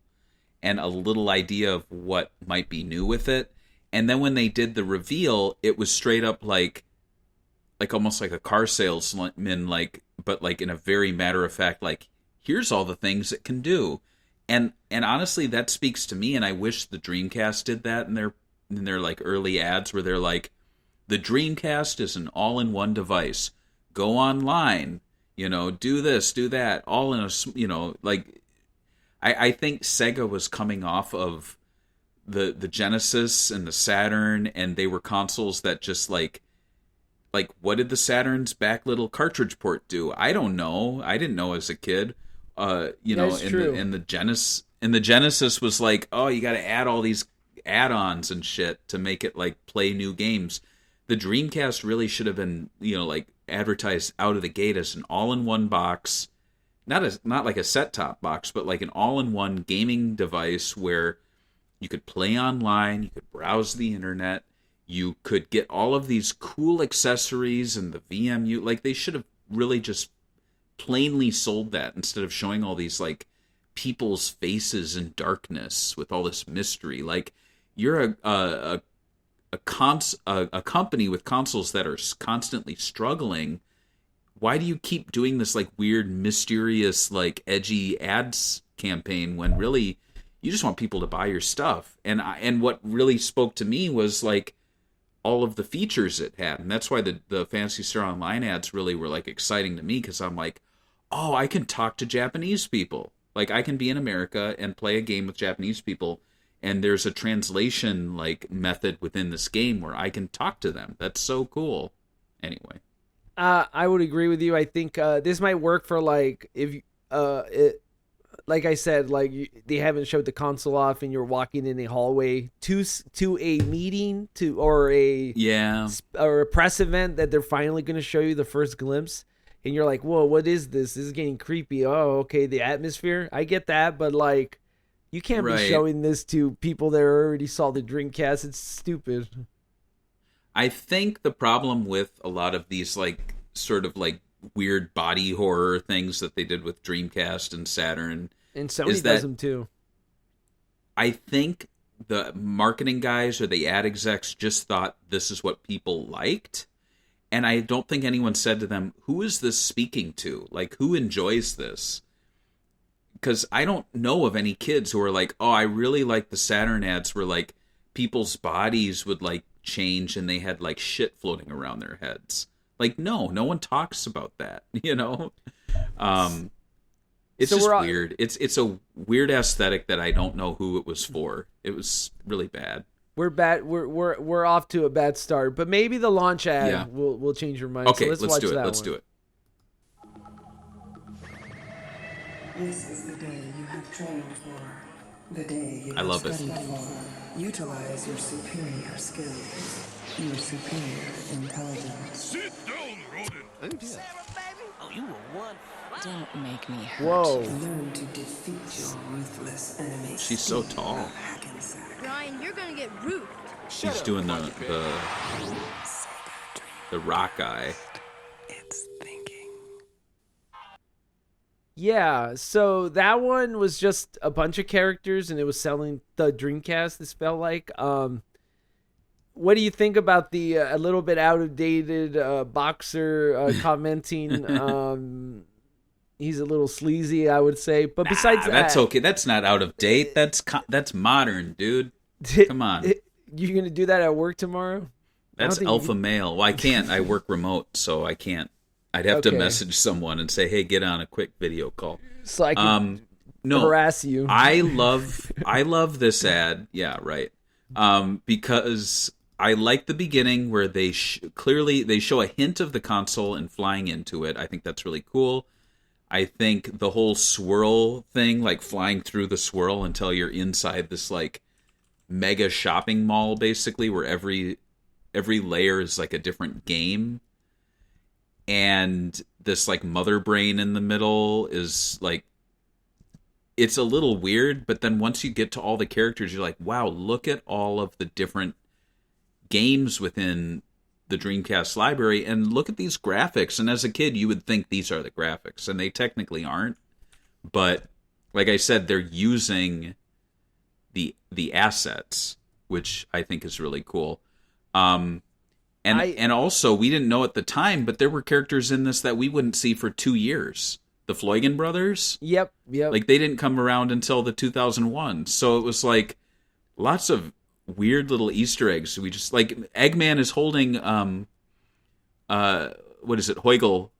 and a little idea of what might be new with it. And then when they did the reveal, it was straight up like almost like a car salesman, but like in a very matter of fact, like, here's all the things it can do. And honestly, that speaks to me, and I wish the Dreamcast did that in their like early ads, where they're like, the Dreamcast is an all-in-one device. Go online, do this, do that, all in a, like, I think Sega was coming off of the Genesis and the Saturn, and they were consoles that just like what did the Saturn's back little cartridge port do? I don't know. I didn't know as a kid. And the Genesis was like, oh, you got to add all these add-ons and shit to make it like play new games. The Dreamcast really should have been, like advertised out of the gate as an all-in-one box, not like a set-top box, but like an all-in-one gaming device where you could play online, you could browse the internet, you could get all of these cool accessories and the VMU. Like, they should have really just plainly sold that instead of showing all these like people's faces in darkness with all this mystery. Like, you're a company with consoles that are constantly struggling. Why do you keep doing this like weird, mysterious, like edgy ads campaign when really you just want people to buy your stuff? And what really spoke to me was like all of the features it had, and that's why the Phantasy Star Online ads really were like exciting to me, because I'm like, oh, I can talk to Japanese people. Like, I can be in America and play a game with Japanese people, and there's a translation like method within this game where I can talk to them. That's so cool. Anyway, I would agree with you. I think this might work for like if like I said, like they haven't showed the console off, and you're walking in a hallway to a meeting or a press event that they're finally going to show you the first glimpse, and you're like, whoa, what is this? This is getting creepy. Oh, okay, the atmosphere. I get that, but like, you can't be showing this to people that already saw the Dreamcast. It's stupid. I think the problem with a lot of these like sort of like weird body horror things that they did with Dreamcast and Saturn, and Sony does them too. I think the marketing guys or the ad execs just thought this is what people liked, and I don't think anyone said to them, who is this speaking to? Like, who enjoys this? Because I don't know of any kids who are like, oh, I really like the Saturn ads where like people's bodies would like change and they had like shit floating around their heads. Like, no one talks about that, It's just weird. It's a weird aesthetic that I don't know who it was for. It was really bad. We're bad. We're off to a bad start, but maybe the launch ad will change your mind. Okay, so let's do it. That let's one. do it. This is the day you have trained for. The day you I love it. studied for. Utilize your superior skills. Your superior intelligence. Sit down, rodent. Sarah, baby. Oh, you were one. Don't make me hurt. Whoa. Learn to defeat your ruthless enemy. She's so tall. Hackensack. Brian, you're gonna get root. She's doing the rock eye. It's thinking. Yeah, so that one was just a bunch of characters, and it was selling the Dreamcast. This felt like. What do you think about the a little bit out of dated boxer commenting? He's a little sleazy, I would say. But besides that, that's okay. That's not out of date. That's modern, dude. Come on. You're gonna do that at work tomorrow? That's alpha male. Well, I can't. I work remote, so I can't. I'd have to message someone and say, "Hey, get on a quick video call." So I can harass you. I love this ad. Yeah, right. Because I like the beginning where they clearly they show a hint of the console and flying into it. I think that's really cool. I think the whole swirl thing, like flying through the swirl until you're inside this like mega shopping mall, basically, where every every layer is like a different game, and this like mother brain in the middle is like, it's a little weird, but then once you get to all the characters, you're like, wow, look at all of the different games within the Dreamcast library, and look at these graphics. And as a kid, you would think these are the graphics, and they technically aren't. But like I said, they're using the assets, which I think is really cool. And also, we didn't know at the time, but there were characters in this that we wouldn't see for 2 years. The Floygan brothers. Yep. Like, they didn't come around until the 2001. So it was like lots of weird little Easter eggs. We just, like, Eggman is holding what is it? Heugel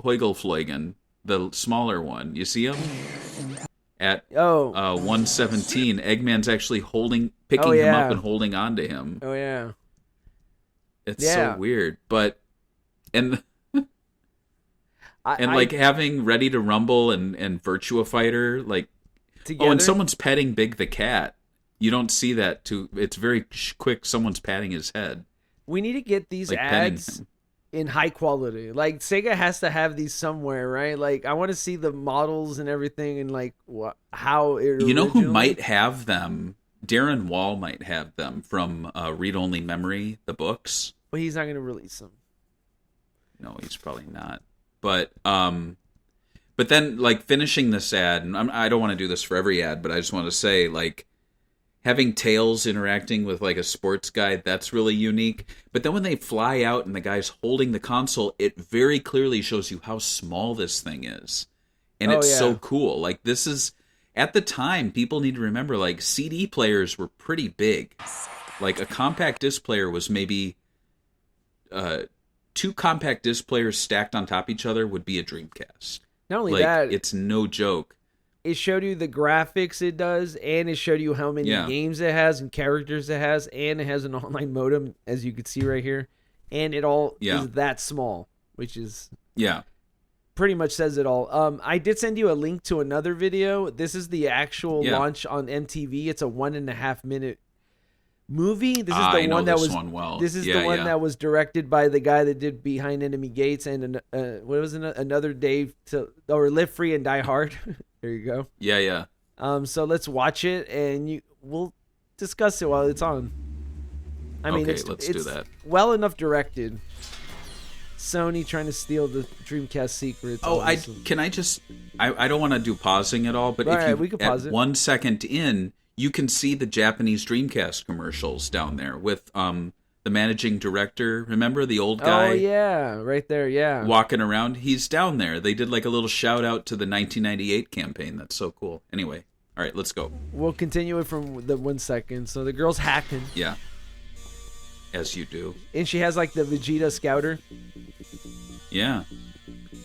Floygan, the smaller one. You see him? At 117, Eggman's actually picking him up and holding on to him. Oh yeah. It's so weird. But like having Ready to Rumble and Virtua Fighter, like together? Oh, and someone's petting Big the Cat. You don't see that too. It's very quick. Someone's patting his head. We need to get these ads in high quality. Like, Sega has to have these somewhere, right? Like, I want to see the models and everything, and like how it. You know who might have them? Darren Wall might have them from Read Only Memory, the books. But he's not going to release them. No, he's probably not. But then, like, finishing this ad, and I don't want to do this for every ad, but I just want to say, like, having Tails interacting with, like, a sports guy, that's really unique. But then when they fly out and the guy's holding the console, it very clearly shows you how small this thing is. And it's so cool. Like, this is, at the time, people need to remember, like, CD players were pretty big. Like, a compact disc player was maybe 2 compact disc players stacked on top of each other would be a Dreamcast. Not only that, it's no joke. It showed you the graphics it does, and it showed you how many games it has and characters it has, and it has an online modem, as you can see right here. And it all is that small, which is pretty much says it all. I did send you a link to another video. This is the actual launch on MTV. It's a 1.5 minute movie. This is the one that was. This is the one that was directed by the guy that did Behind Enemy Gates and what was it? Another Day or Live Free and Die Hard. There you go. Yeah. So let's watch it, and we'll discuss it while it's on. I mean, let's do that. Well enough directed. Sony trying to steal the Dreamcast secrets. Oh, I don't want to do pausing at all, but we could pause it. 1 second in, you can see the Japanese Dreamcast commercials down there with the managing director. Remember the old guy? Oh, yeah. Right there, yeah. Walking around. He's down there. They did like a little shout out to the 1998 campaign. That's so cool. Anyway, all right, let's go. We'll continue it from the 1 second. So the girl's hacking. Yeah. As you do. And she has like the Vegeta Scouter. Yeah.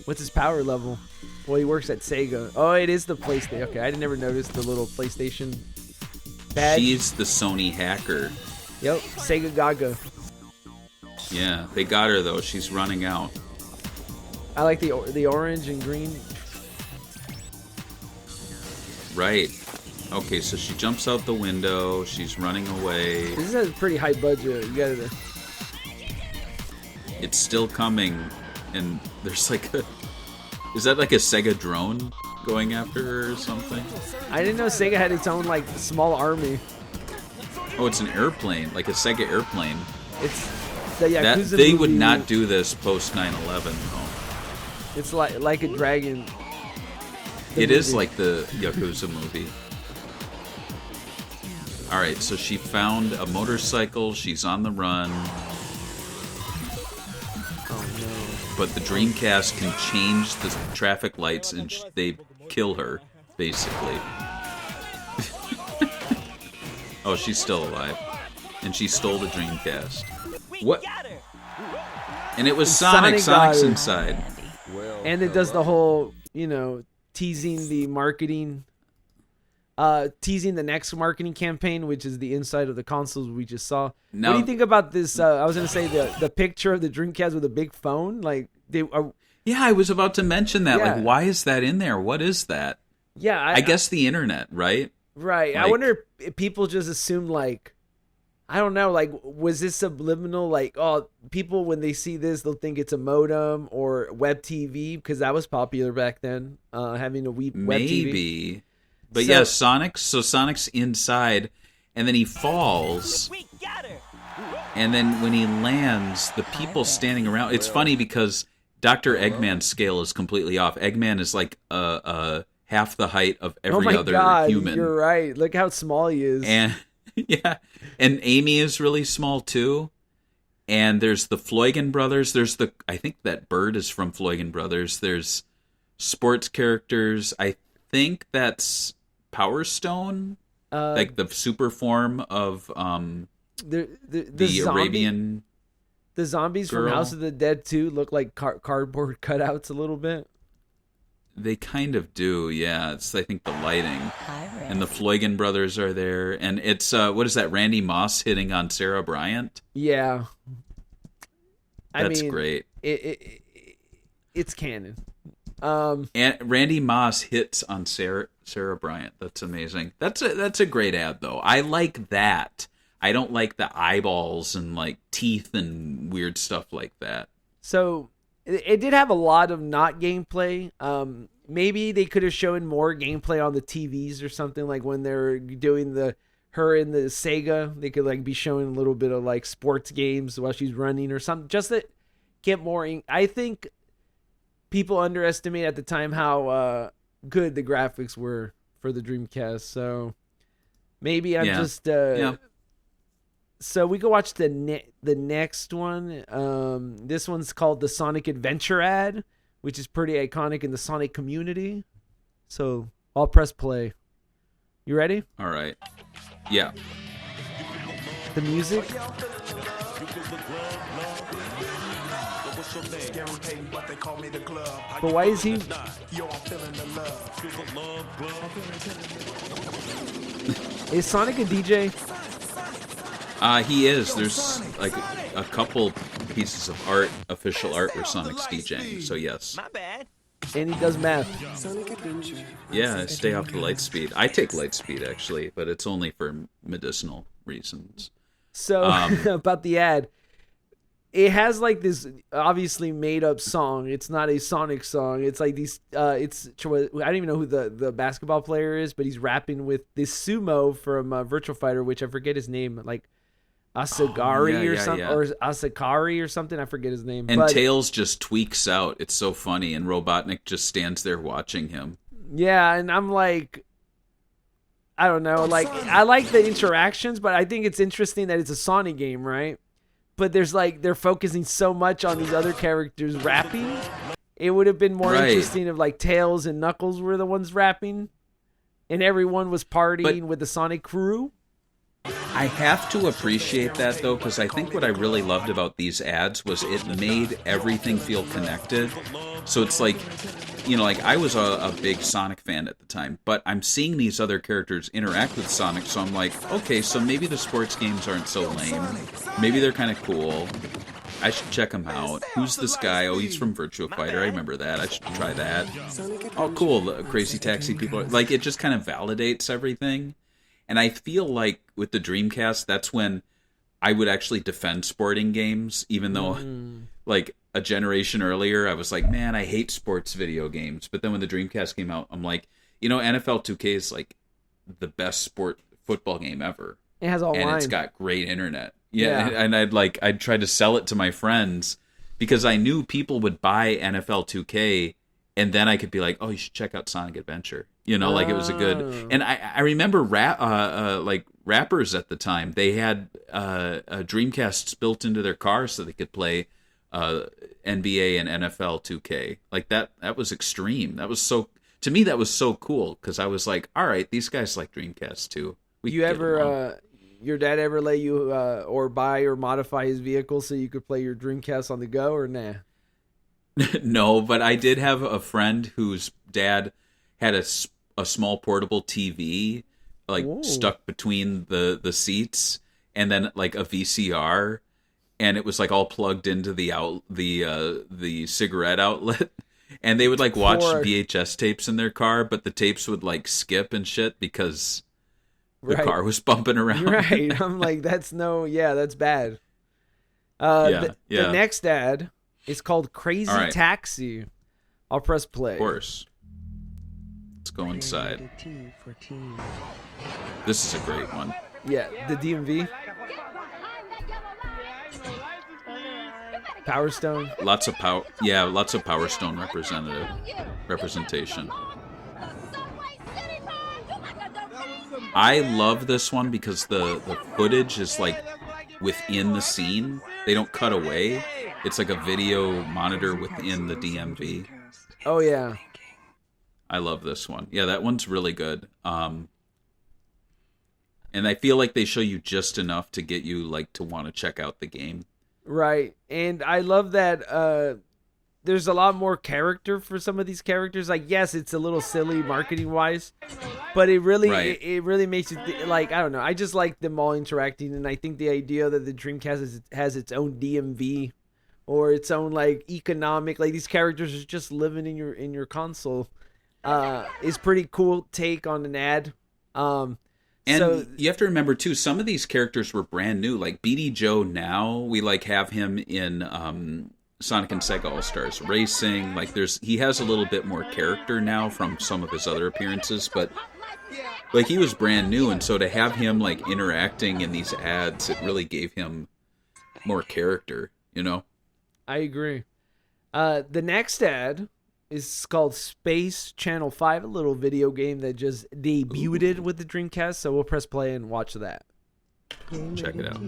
What's his power level? Well, he works at Sega. Oh, it is the PlayStation. Okay, I never noticed the little PlayStation badge. She's the Sony hacker. Yep, Sega Gaga. Yeah, they got her though. She's running out. I like the orange and green. Right. Okay, so she jumps out the window. She's running away. This is a pretty high budget. You gotta. It's still coming, and there's like a. Is that like a Sega drone going after her or something? I didn't know Sega had its own like small army. Oh, it's an airplane, like a Sega airplane. It's the Yakuza they movie. would not do this post 9/11. No. It's like a dragon. It is like the Yakuza movie. All right, so she found a motorcycle. She's on the run. Oh no! But the Dreamcast can change the traffic lights, and they kill her, basically. Oh, she's still alive. And she stole the Dreamcast. What? And it was Sonic's inside. And it does the whole, teasing the marketing, teasing the next marketing campaign, which is the inside of the consoles we just saw. Now, what do you think about this? I was going to say the picture of the Dreamcast with a big phone. Like they are. Yeah, I was about to mention that. Yeah. Like, why is that in there? What is that? Yeah, I guess the internet, right? Right. Like, I wonder if people just assume like I don't know, like, was this subliminal? Like, oh, people when they see this, they'll think it's a modem or web TV because that was popular back then. Having a web TV. Maybe. But So- yeah, Sonic's inside, and then he falls. We got her. And then when he lands, the people standing around. It's funny because Dr. Eggman's scale is completely off. Eggman is like half the height of Oh every my other God, human. you're right. Look how small he is. And yeah, and Amy is really small too. And there's the Floygan brothers. I think that bird is from Floygan Brothers. There's sports characters. I think that's Power Stone, like the super form of the the Arabian. The zombies from girl. House of the Dead 2 look like cardboard cutouts a little bit. They kind of do, yeah. It's I think the lighting. And the Floygan brothers are there, and it's what is that? Randy Moss hitting on Sarah Bryant. Yeah, That's great. It's canon. And Randy Moss hits on Sarah Bryant. That's amazing. That's a great ad though. I like that. I don't like the eyeballs and like teeth and weird stuff like that. So it did have a lot of not gameplay. Maybe they could have shown more gameplay on the TVs or something, like when they're doing her in the Sega. They could like be showing a little bit of like sports games while she's running or something, just to get more. I think people underestimate at the time how good the graphics were for the Dreamcast. So maybe I'm just. Yeah. So we go watch the next one. This one's called the Sonic Adventure ad, which is pretty iconic in the Sonic community. So I'll press play. You ready? All right. Yeah. The music. But why is he? Is Sonic a DJ? He is. There's like a couple pieces of art, official art, where Sonic's DJing. So yes. My bad. And he does math. Sonic Adventure. Yeah, I stay off the light speed. I take light speed actually, but it's only for medicinal reasons. So about the ad, it has like this obviously made up song. It's not a Sonic song. It's like these. I don't even know who the basketball player is, but he's rapping with this sumo from Virtual Fighter, which I forget his name, like Asagari or something, or Asakari or something. I forget his name. And but, Tails just tweaks out. It's so funny, and Robotnik just stands there watching him. Yeah, and I'm like, I don't know. Like, I like the interactions, but I think it's interesting that it's a Sonic game, right? But there's like, they're focusing so much on these other characters rapping. It would have been more interesting if like Tails and Knuckles were the ones rapping and everyone was partying with the Sonic crew. I have to appreciate that though, because I think what I really loved about these ads was it made everything feel connected. So it's like, you know, like I was a big Sonic fan at the time, but I'm seeing these other characters interact with Sonic, so I'm like, okay, so maybe the sports games aren't so lame. Maybe they're kind of cool. I should check them out. Who's this guy? Oh, he's from Virtua Fighter. I remember that. I should try that. Oh, cool. The Crazy Taxi people. Like, it just kind of validates everything. And I feel like with the Dreamcast, that's when I would actually defend sporting games, even though, like, a generation earlier, I was like, man, I hate sports video games. But then when the Dreamcast came out, I'm like, you know, NFL 2K is, like, the best football game ever. It has all and line. It's got great internet. Yeah, and I'd try to sell it to my friends because I knew people would buy NFL 2K, and then I could be like, oh, you should check out Sonic Adventure. You know, like it was a good. And I remember like rappers at the time, they had Dreamcasts built into their cars so they could play NBA and NFL 2K. Like that was extreme. That was so, to me, that was so cool because I was like, all right, these guys like Dreamcast too. Your dad ever let you or buy or modify his vehicle so you could play your Dreamcast on the go, or nah? No, but I did have a friend whose dad had a small portable TV like stuck between the seats, and then like a VCR, and it was like all plugged into the cigarette outlet, and they would like watch VHS tapes in their car, but the tapes would like skip and shit because The car was bumping around. Right. I'm like, that's bad. The next ad is called Crazy Taxi. I'll press play. Of course. Let's go inside. This is a great one. Yeah, the DMV. Power Stone. Lots of Power Stone representation. I love this one because the footage is like within the scene. They don't cut away. It's like a video monitor within the DMV. Oh yeah. I love this one. Yeah, that one's really good. And I feel like they show you just enough to get you like to want to check out the game. Right. And I love that there's a lot more character for some of these characters. Like, yes, it's a little silly marketing wise, but it really it really makes it like, I don't know. I just like them all interacting, and I think the idea that the Dreamcast has its own DMV or its own like economic, like these characters are just living in your console, is pretty cool take on an ad. And so, you have to remember too, some of these characters were brand new. Like BD Joe now, we like have him in Sonic and Sega All-Stars Racing. Like he has a little bit more character now from some of his other appearances, but like he was brand new, and so to have him like interacting in these ads, it really gave him more character, you know? I agree. The next ad is called Space Channel 5, a little video game that just debuted with the Dreamcast, so we'll press play and watch that. Check it out.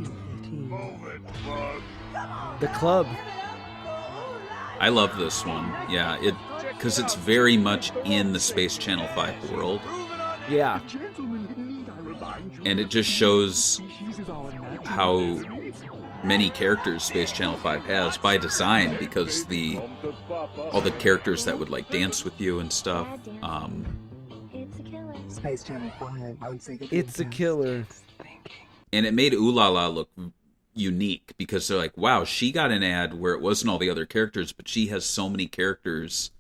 The Club. I love this one. Yeah, because it's very much in the Space Channel 5 world. Yeah. And it just shows how many characters Space Channel 5 has by design, because all the characters that would like dance with you and stuff. Space Channel 5, I would say it's a killer. And it made Ooh La La look unique, because they're like, wow, she got an ad where it wasn't all the other characters, but she has so many characters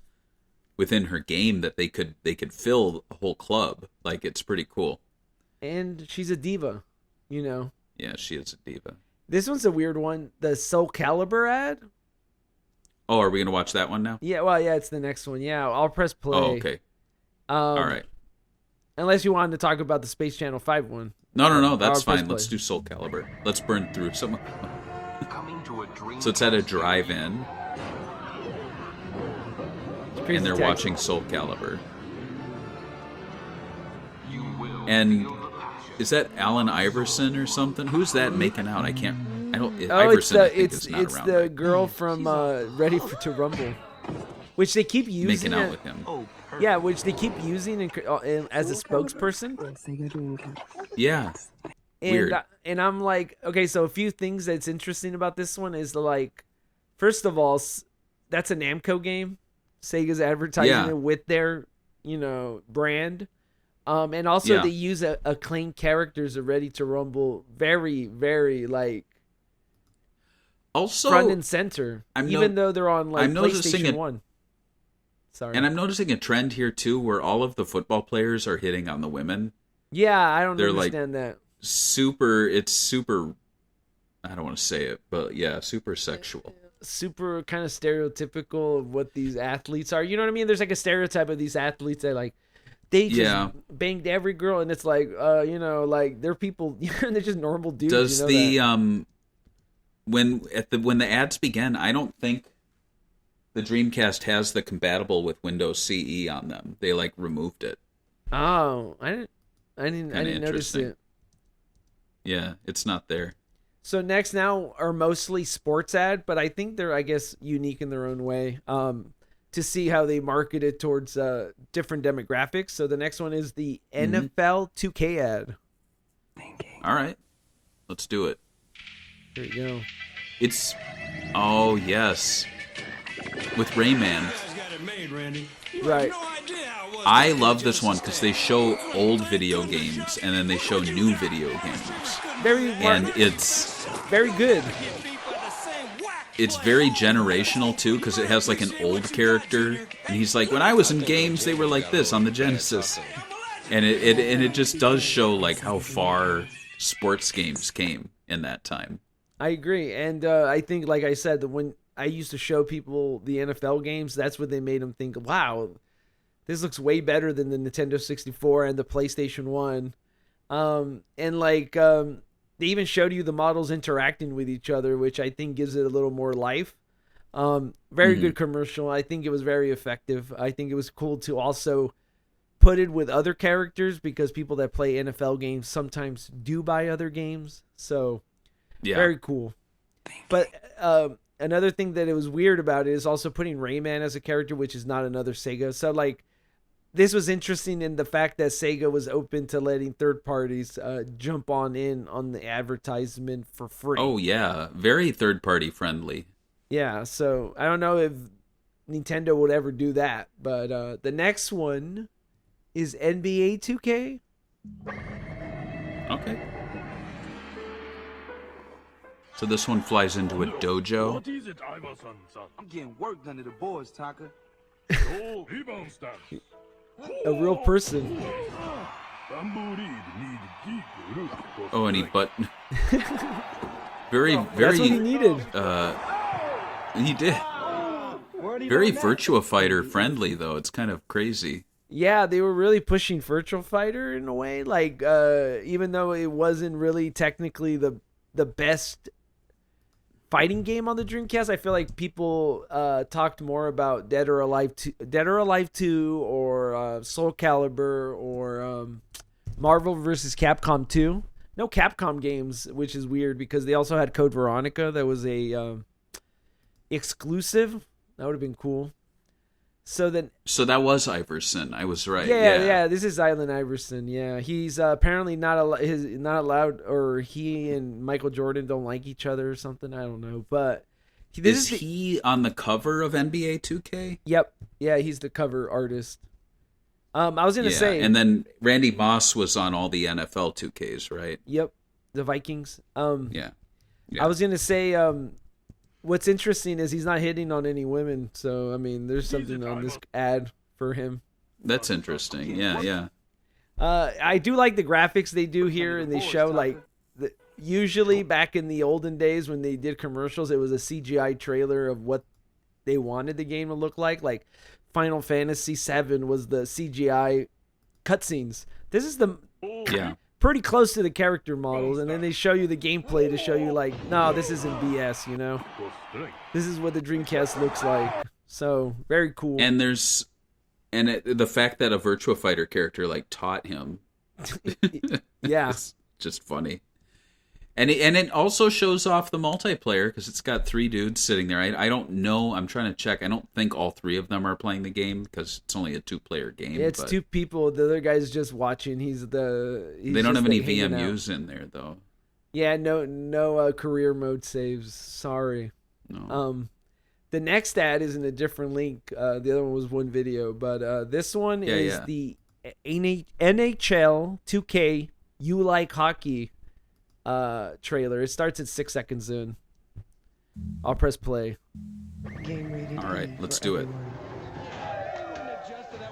within her game that they could fill a whole club. Like, it's pretty cool. And she's a diva, you know. Yeah, she is a diva. This one's a weird one. The Soul Calibur ad. Oh, are we gonna watch that one now? Yeah, well, yeah, it's the next one. Yeah, I'll press play. Oh, okay. All right. Unless you wanted to talk about the Space Channel 5 one. No, that's fine. Let's do Soul Calibur. Let's burn through some. So it's at a drive-in, and they're watching Soul Calibur. And is that Alan Iverson or something? Who's that making out? I don't. Oh, Iverson, it's the girl from Ready to Rumble, which they keep using. Making out with him. Yeah, which they keep using as a spokesperson. Yeah. Weird. And I'm like, okay, so a few things that's interesting about this one is like, first of all, that's a Namco game. Sega's advertising it with their, brand. And also they use acclaimed characters of Ready to Rumble very, very also front and center. Even though they're on PlayStation 1. Sorry. And I'm noticing a trend here too, where all of the football players are hitting on the women. Yeah, I don't understand that. It's super, I don't want to say it, but yeah, super sexual. Super kind of stereotypical of what these athletes are. You know what I mean? There's like a stereotype of these athletes that they just banged every girl, and it's like, they're people, they're just normal dudes. Does when the ads begin, I don't think the Dreamcast has the compatible with Windows CE on them. They removed it. Oh, I didn't notice it. Yeah, it's not there. So next now are mostly sports ad, but I think they're, unique in their own way. To see how they market it towards different demographics. So the next one is the NFL 2K ad. All right, let's do it. There you go. Oh yes, with Rayman. Right. I love this one because they show old video games and then they show new video games. And it's very good. It's very generational too, because it has an old character, and he's like, when I was in games, they were like this on the Genesis. And it just does show like how far sports games came in that time. I agree, and I think, like I said, when I used to show people the NFL games, that's what they made them think, wow, this looks way better than the Nintendo 64 and the PlayStation 1. And they even showed you the models interacting with each other, which I think gives it a little more life. Very good commercial. I think it was very effective. I think it was cool to also put it with other characters, because people that play NFL games sometimes do buy other games. So Yeah. very cool. But another thing that it was weird about it is also putting Rayman as a character, which is not another Sega. So like, this was interesting in the fact that Sega was open to letting third parties jump on the advertisement for free. Oh yeah, very third party friendly. Yeah, so I don't know if Nintendo would ever do that, but the next one is NBA 2K. Okay. So this one flies into a dojo. What is it, Iverson-san? I'm getting work done to the boys, Taka. Oh, rebound stance. A real person. Bamboo reed need deep root. Oh, and he very That's what he needed. he did. Very Virtua Fighter friendly though. It's kind of crazy. Yeah, they were really pushing Virtual Fighter in a way. Like, even though it wasn't really technically the best fighting game on the Dreamcast, I feel like people talked more about Dead or Alive 2, or Soul Calibur, or Marvel vs. Capcom 2. No Capcom games, which is weird because they also had Code Veronica. That was a exclusive. That would have been cool. So that was Iverson. I was right. Yeah. This is Allen Iverson. Yeah, he's apparently not allowed, or he and Michael Jordan don't like each other or something. I don't know, but is he on the cover of NBA 2K? Yep. Yeah, he's the cover artist. I was gonna say, and then Randy Moss was on all the NFL 2Ks, right? Yep, the Vikings. Yeah. I was gonna say, what's interesting is he's not hitting on any women. So, I mean, there's something on this ad for him. That's interesting. Yeah. I do like the graphics they do here, and they show like usually back in the olden days when they did commercials, it was a CGI trailer of what they wanted the game to look like. Like Final Fantasy VII was the CGI cutscenes. This is pretty close to the character models, and then they show you the gameplay to show you like, no, this isn't BS, you know? This is what the Dreamcast looks like. So, very cool. And the fact that a Virtua Fighter character like taught him. Yeah. It's just funny. And it also shows off the multiplayer because it's got 3 dudes sitting there. I don't know. I'm trying to check. I don't think all 3 of them are playing the game because it's only a 2-player game. Yeah, it's 2 people. The other guy's just watching. They don't have any VMUs in there though. Yeah, no career mode saves. Sorry. No. The next ad is in a different link. The other one was one video, but this one is the NHL 2K You Like Hockey trailer. It starts at 6 seconds in. I'll press play. All right, let's do it.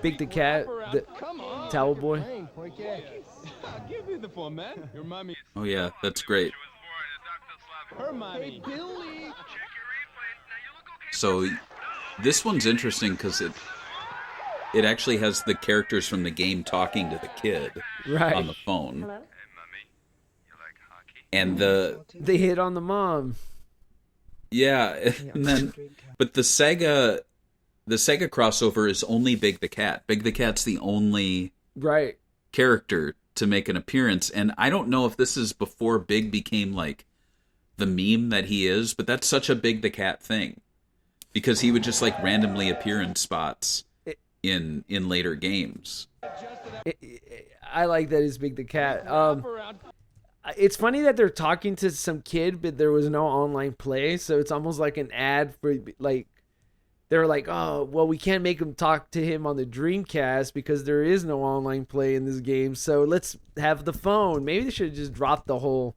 Big the Cat, the Towel Boy. Oh yeah, that's great. So this one's interesting because it actually has the characters from the game talking to the kid on the phone. Hello? And they hit on the mom. Yeah, and then but the Sega crossover is only Big the Cat. Big the Cat's the only character to make an appearance, and I don't know if this is before Big became like the meme that he is, but that's such a Big the Cat thing because he would just like randomly appear in spots in later games. I like that he's Big the Cat. It's funny that they're talking to some kid, but there was no online play, so it's almost like an ad for like they're like, oh, well, we can't make him talk to him on the Dreamcast because there is no online play in this game, so let's have the phone. Maybe they should have just dropped the whole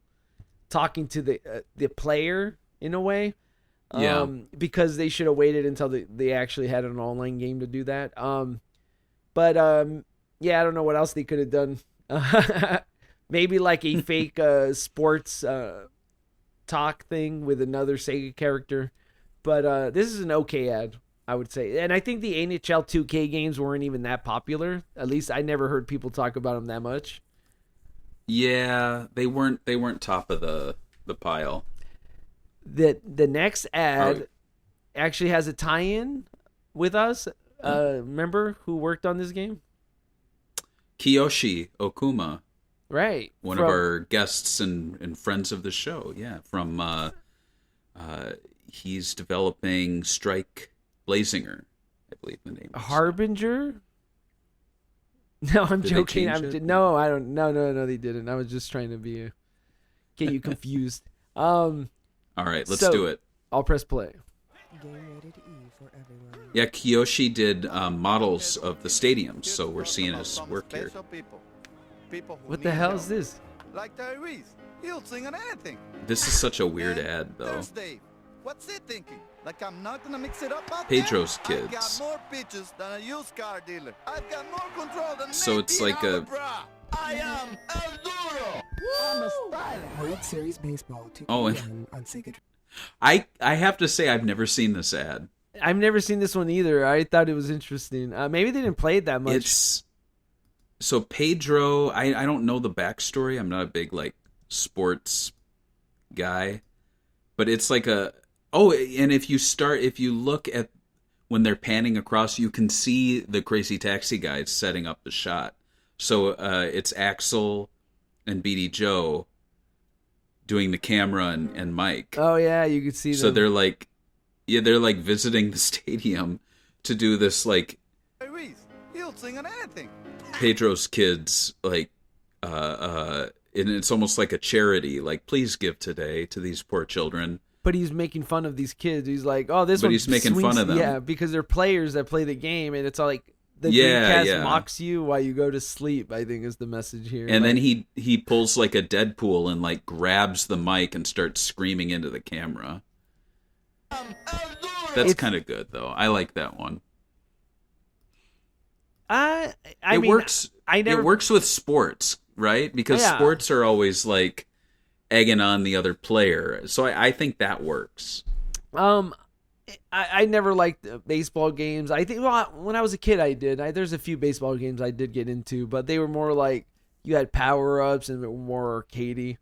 talking to the player in a way, because they should have waited until they actually had an online game to do that. But Yeah, I don't know what else they could have done. Maybe like a fake sports talk thing with another Sega character. But this is an okay ad, I would say. And I think the NHL 2K games weren't even that popular. At least I never heard people talk about them that much. Yeah, they weren't top of the pile. The next ad actually has a tie-in with us. Remember who worked on this game? Kiyoshi Okuma. Right. One of our guests and friends of the show. Yeah, from he's developing Strike Blazinger, I believe the name is. Harbinger? No, I'm Did they joking. change it? No, I don't. No, they didn't. I was just trying to get you confused. All right, let's do it. I'll press play. Yeah, Kiyoshi did models of the stadiums, so we're seeing his work here. What the hell is this? Like Tyrese, he'll sing on anything. This is such a weird ad, though. There's Dave. What's he thinking? Like I'm not gonna mix it up out Pedro's there? kids. I've got more bitches than a used car dealer. I've got more control than So it's like a- I am El Duro. I'm a styler. World Series Baseball 2 Oh, on SEGA. I have to say I've never seen this ad. I've never seen this one either. I thought it was interesting. Maybe they didn't play it that much. It's so Pedro. I don't know the backstory. I'm not a big like sports guy, but it's like a and if you look at when they're panning across, you can see the Crazy Taxi guys setting up the shot. So it's Axel and BD Joe doing the camera and Mike. Oh yeah, you could see them. So they're like visiting the stadium to do this like Tyrese, he'll sing on anything. Pedro's kids like and it's almost like a charity, like please give today to these poor children. But he's making fun of these kids. He's like, "Oh, this But one." he's making swings, fun of them. Yeah, because they're players that play the game, and it's all like the Yeah, Dreamcast yeah. mocks you while you go to sleep. I think is the message here. And like, then he pulls like a Deadpool and like grabs the mic and starts screaming into the camera. That's kind of good though. I like that one. I It mean, works. I never It works with sports, right? Because Yeah. sports are always like egging on the other player. So I think that works. I never liked baseball games. I think when I was a kid, I did. There's a few baseball games I did get into, but they were more like you had power ups and more arcadey.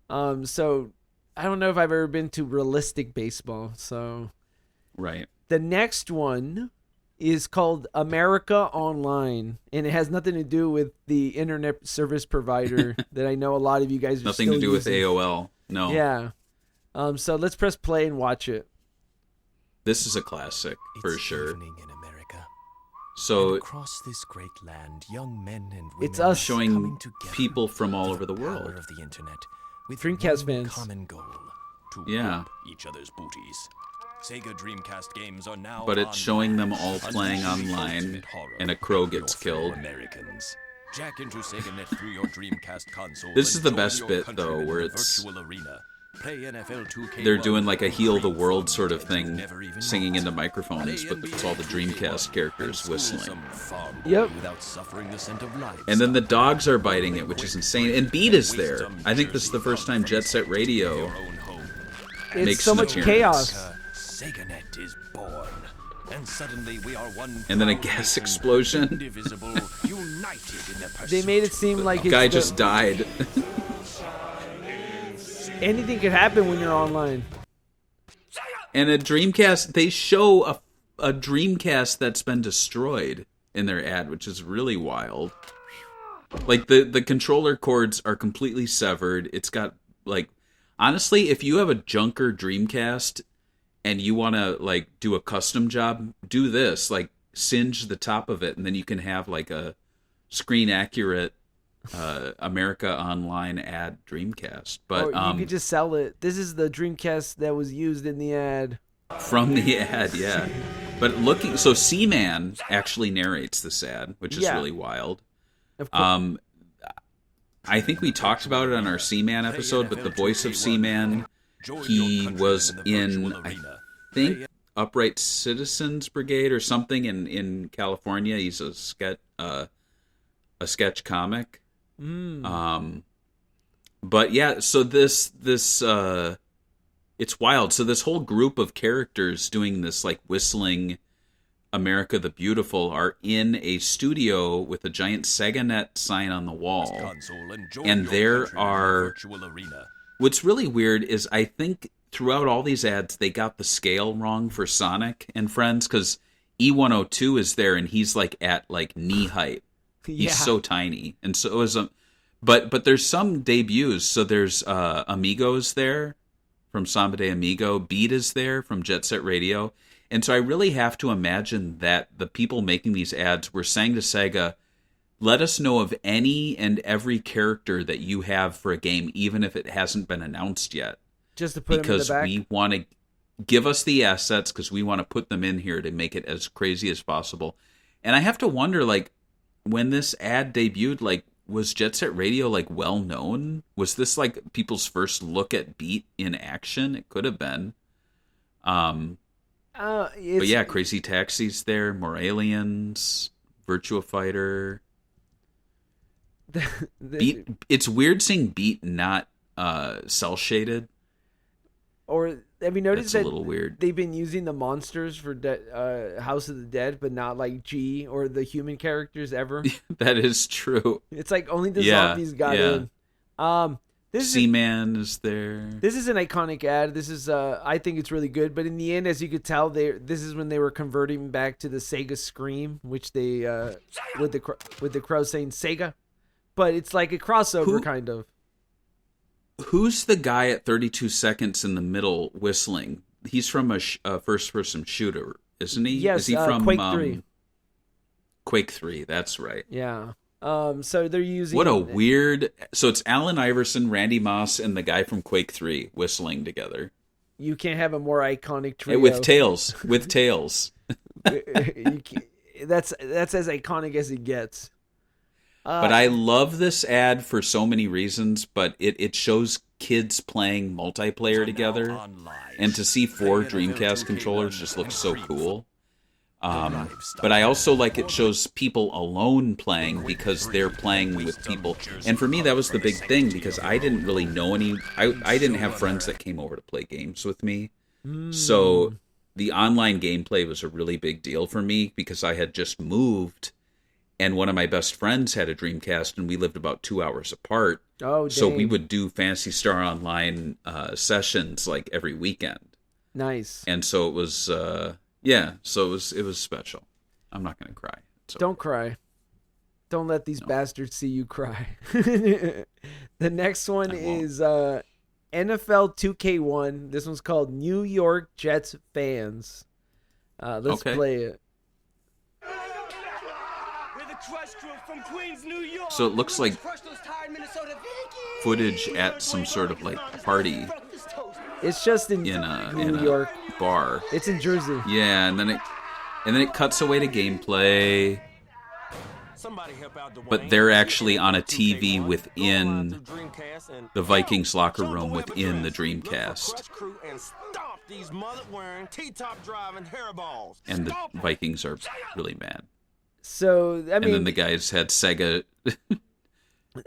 So I don't know if I've ever been to realistic baseball. So Right. the next one is called America Online, and it has nothing to do with the internet service provider that I know a lot of you guys are Nothing to still do with using. AOL. No. Yeah. So let's press play and watch it. This is a classic for It's sure. evening in America. So And across this great land, young men and women It's us. are showing coming together people from all over the through power world. of the internet with Dreamcast one fans. common goal: to Yeah. whoop each other's booties. Sega Dreamcast games are now But it's showing them online. all playing Unleash the online, ultimate horror and a crow of your gets fellow killed. Americans. Jack into SegaNet through your Dreamcast console. This is and the join best your bit, countrymen though, in where the it's- virtual arena. Play NFL 2K They're doing like a heal the world sort of you've thing, never even singing met. into microphones, but it's all the Dreamcast characters whistling. Yep. Without suffering the scent of life. And then the dogs are biting it, which is insane. And Beat is there. I think this is the first time Jet Set Radio It's makes so an much appearance. chaos. SegaNet is born. And suddenly we are one And then a proud gas nation, explosion. indivisible, united in the They made it seem like it's Guy the- just died. anything could happen when you're online. And a Dreamcast, they show a Dreamcast that's been destroyed in their ad, which is really wild. Like the controller cords are completely severed. It's got like, honestly, if you have a junker Dreamcast and you want to like do a custom job, do this, like singe the top of it, and then you can have like a screen accurate America Online ad Dreamcast. But Or you could just sell it. This is the Dreamcast that was used in the ad. from the ad, yeah. But looking, so Seaman actually narrates this ad, which is Yeah. really wild. Of course. I think we talked about it on our Seaman episode, but the voice of Seaman, he was in, I think, Upright Citizens Brigade or something in California. He's a a sketch comic. But yeah, so this it's wild. So this whole group of characters doing this like whistling America the Beautiful are in a studio with a giant SegaNet sign on the wall. And there are... What's really weird is I think throughout all these ads, they got the scale wrong for Sonic and Friends, because E102 is there and he's like at like knee height. He's so tiny. And so is but there's some debuts. So there's Amigos there from Samba de Amigo. Beat is there from Jet Set Radio. And so I really have to imagine that the people making these ads were saying to Sega, let us know of any and every character that you have for a game, even if it hasn't been announced yet. Just to put them in the back? Because we want to give us the assets, because we want to put them in here to make it as crazy as possible. And I have to wonder, like, when this ad debuted, like, was Jet Set Radio, like, well known? Was this, like, people's first look at Beat in action? It could have been. But yeah, Crazy Taxi's there, more aliens, Virtua Fighter. Beat. It's weird seeing Beat not cell shaded. Or have you noticed that a little weird. They've been using the monsters for House of the Dead, but not like G or the human characters ever? That is true. It's like only the zombies got in. Seaman is there. This is an iconic ad. This is I think it's really good. But in the end, as you could tell, this is when they were converting back to the Sega Scream, which they with the crow saying Sega, but it's like a crossover kind of. Who's the guy at 32 seconds in the middle whistling? He's from a first-person shooter, isn't he? Yes, is he from Quake 3. Quake 3, that's right. Yeah. So they're using... What a weird... So it's Allen Iverson, Randy Moss, and the guy from Quake 3 whistling together. You can't have a more iconic trio. With Tails. With Tails. That's as iconic as it gets. But I love this ad for so many reasons, but it shows kids playing multiplayer together. And to see 4 Dreamcast controllers just looks so cool. But I also like it shows people alone playing because they're playing with people. And for me, that was the big thing because I didn't really know I didn't have friends that came over to play games with me. So the online gameplay was a really big deal for me because I had just moved and one of my best friends had a Dreamcast and we lived about 2 hours apart. Oh, dang. So we would do Phantasy Star Online sessions like every weekend. Nice. And so it was... yeah, so it was special. I'm not going to cry. Don't cry. Don't let these bastards see you cry. The next one is NFL 2K1. This one's called New York Jets Fans. Let's play it. So it looks like footage at some sort of like party. It's just in New York bar. It's in Jersey. Yeah, and then it cuts away to gameplay. But they're actually on a TV within the Vikings locker room within the Dreamcast. And the Vikings are really mad. So I mean, and then the guys had Sega.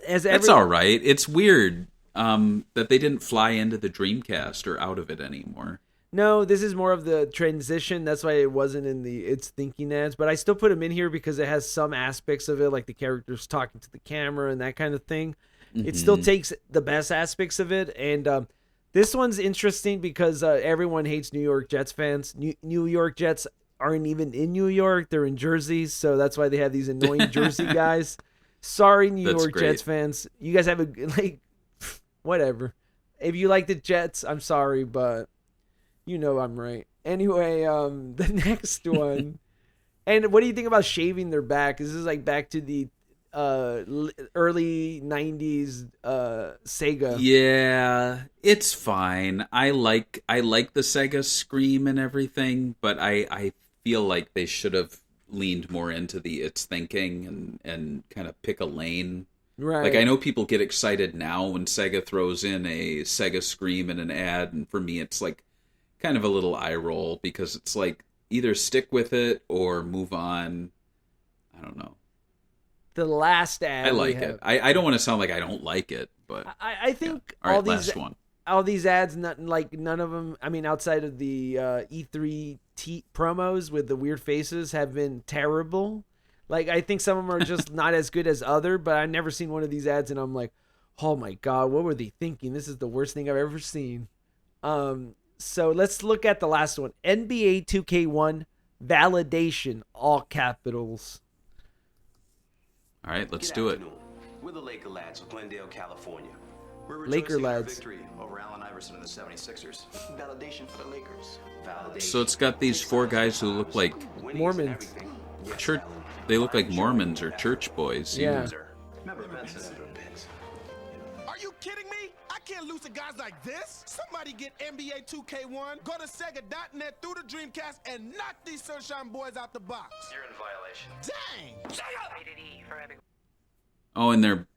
That's all right. It's weird that they didn't fly into the Dreamcast or out of it anymore. No, this is more of the transition. That's why it wasn't in the It's Thinking ads. But I still put them in here because it has some aspects of it, like the characters talking to the camera and that kind of thing. Mm-hmm. It still takes the best aspects of it. And this one's interesting because everyone hates New York Jets fans. New York Jets aren't even in New York. They're in Jersey. So that's why they have these annoying Jersey guys. Sorry, New York Jets fans. You guys have whatever. If you like the Jets, I'm sorry, but you know I'm right. Anyway, the next one. And what do you think about shaving their back? This is like back to the early 90s Sega. Yeah, it's fine. I like the Sega Scream and everything, but I feel like they should have leaned more into the It's Thinking and kind of pick a lane. Right. Like, I know people get excited now when Sega throws in a Sega Scream in an ad, and for me it's like kind of a little eye roll because it's like either stick with it or move on. I don't know. the last ad. I like it. I don't want to sound like I don't like it, but I think all right, all these last one. All these ads, none of them. I mean, outside of the E3 promos with the weird faces, have been terrible. Like, I think some of them are just not as good as other. But I've never seen one of these ads, and I'm like, oh my god, what were they thinking? This is the worst thing I've ever seen. So let's look at the last one. NBA 2K1 validation, all capitals. All right, let's do it. We're the Laker lads of Glendale, California. We're Laker rejoicing in our lads. victory over Allen Iverson and the 76ers. Validation for the Lakers. Validation. So it's got these 4 guys who look like Mormons. church. They look like Mormons or church boys. Yeah. Remember Benson? Are you kidding me? I can't lose to guys like this. Somebody get NBA 2K1, go to SEGA.net through the Dreamcast, and knock these Sunshine Boys out the box. You're in violation. Dang! Oh, and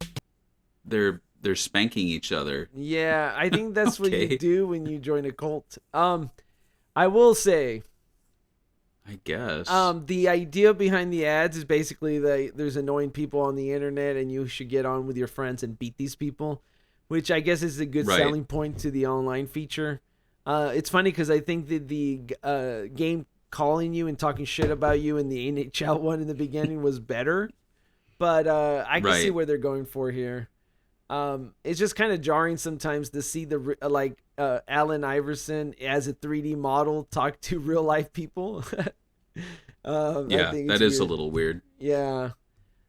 they're spanking each other. Yeah, I think that's what Okay. you do when you join a cult. I will say, I guess. the idea behind the ads is basically that there's annoying people on the internet and you should get on with your friends and beat these people, which I guess is a good Right. selling point to the online feature. It's funny because I think that the game calling you and talking shit about you in the NHL one in the beginning was better, but I can see Right. where they're going for here. It's just kind of jarring sometimes to see the Allen Iverson as a 3D model talk to real life people. I Yeah, think that it's is a weird. little weird. Yeah.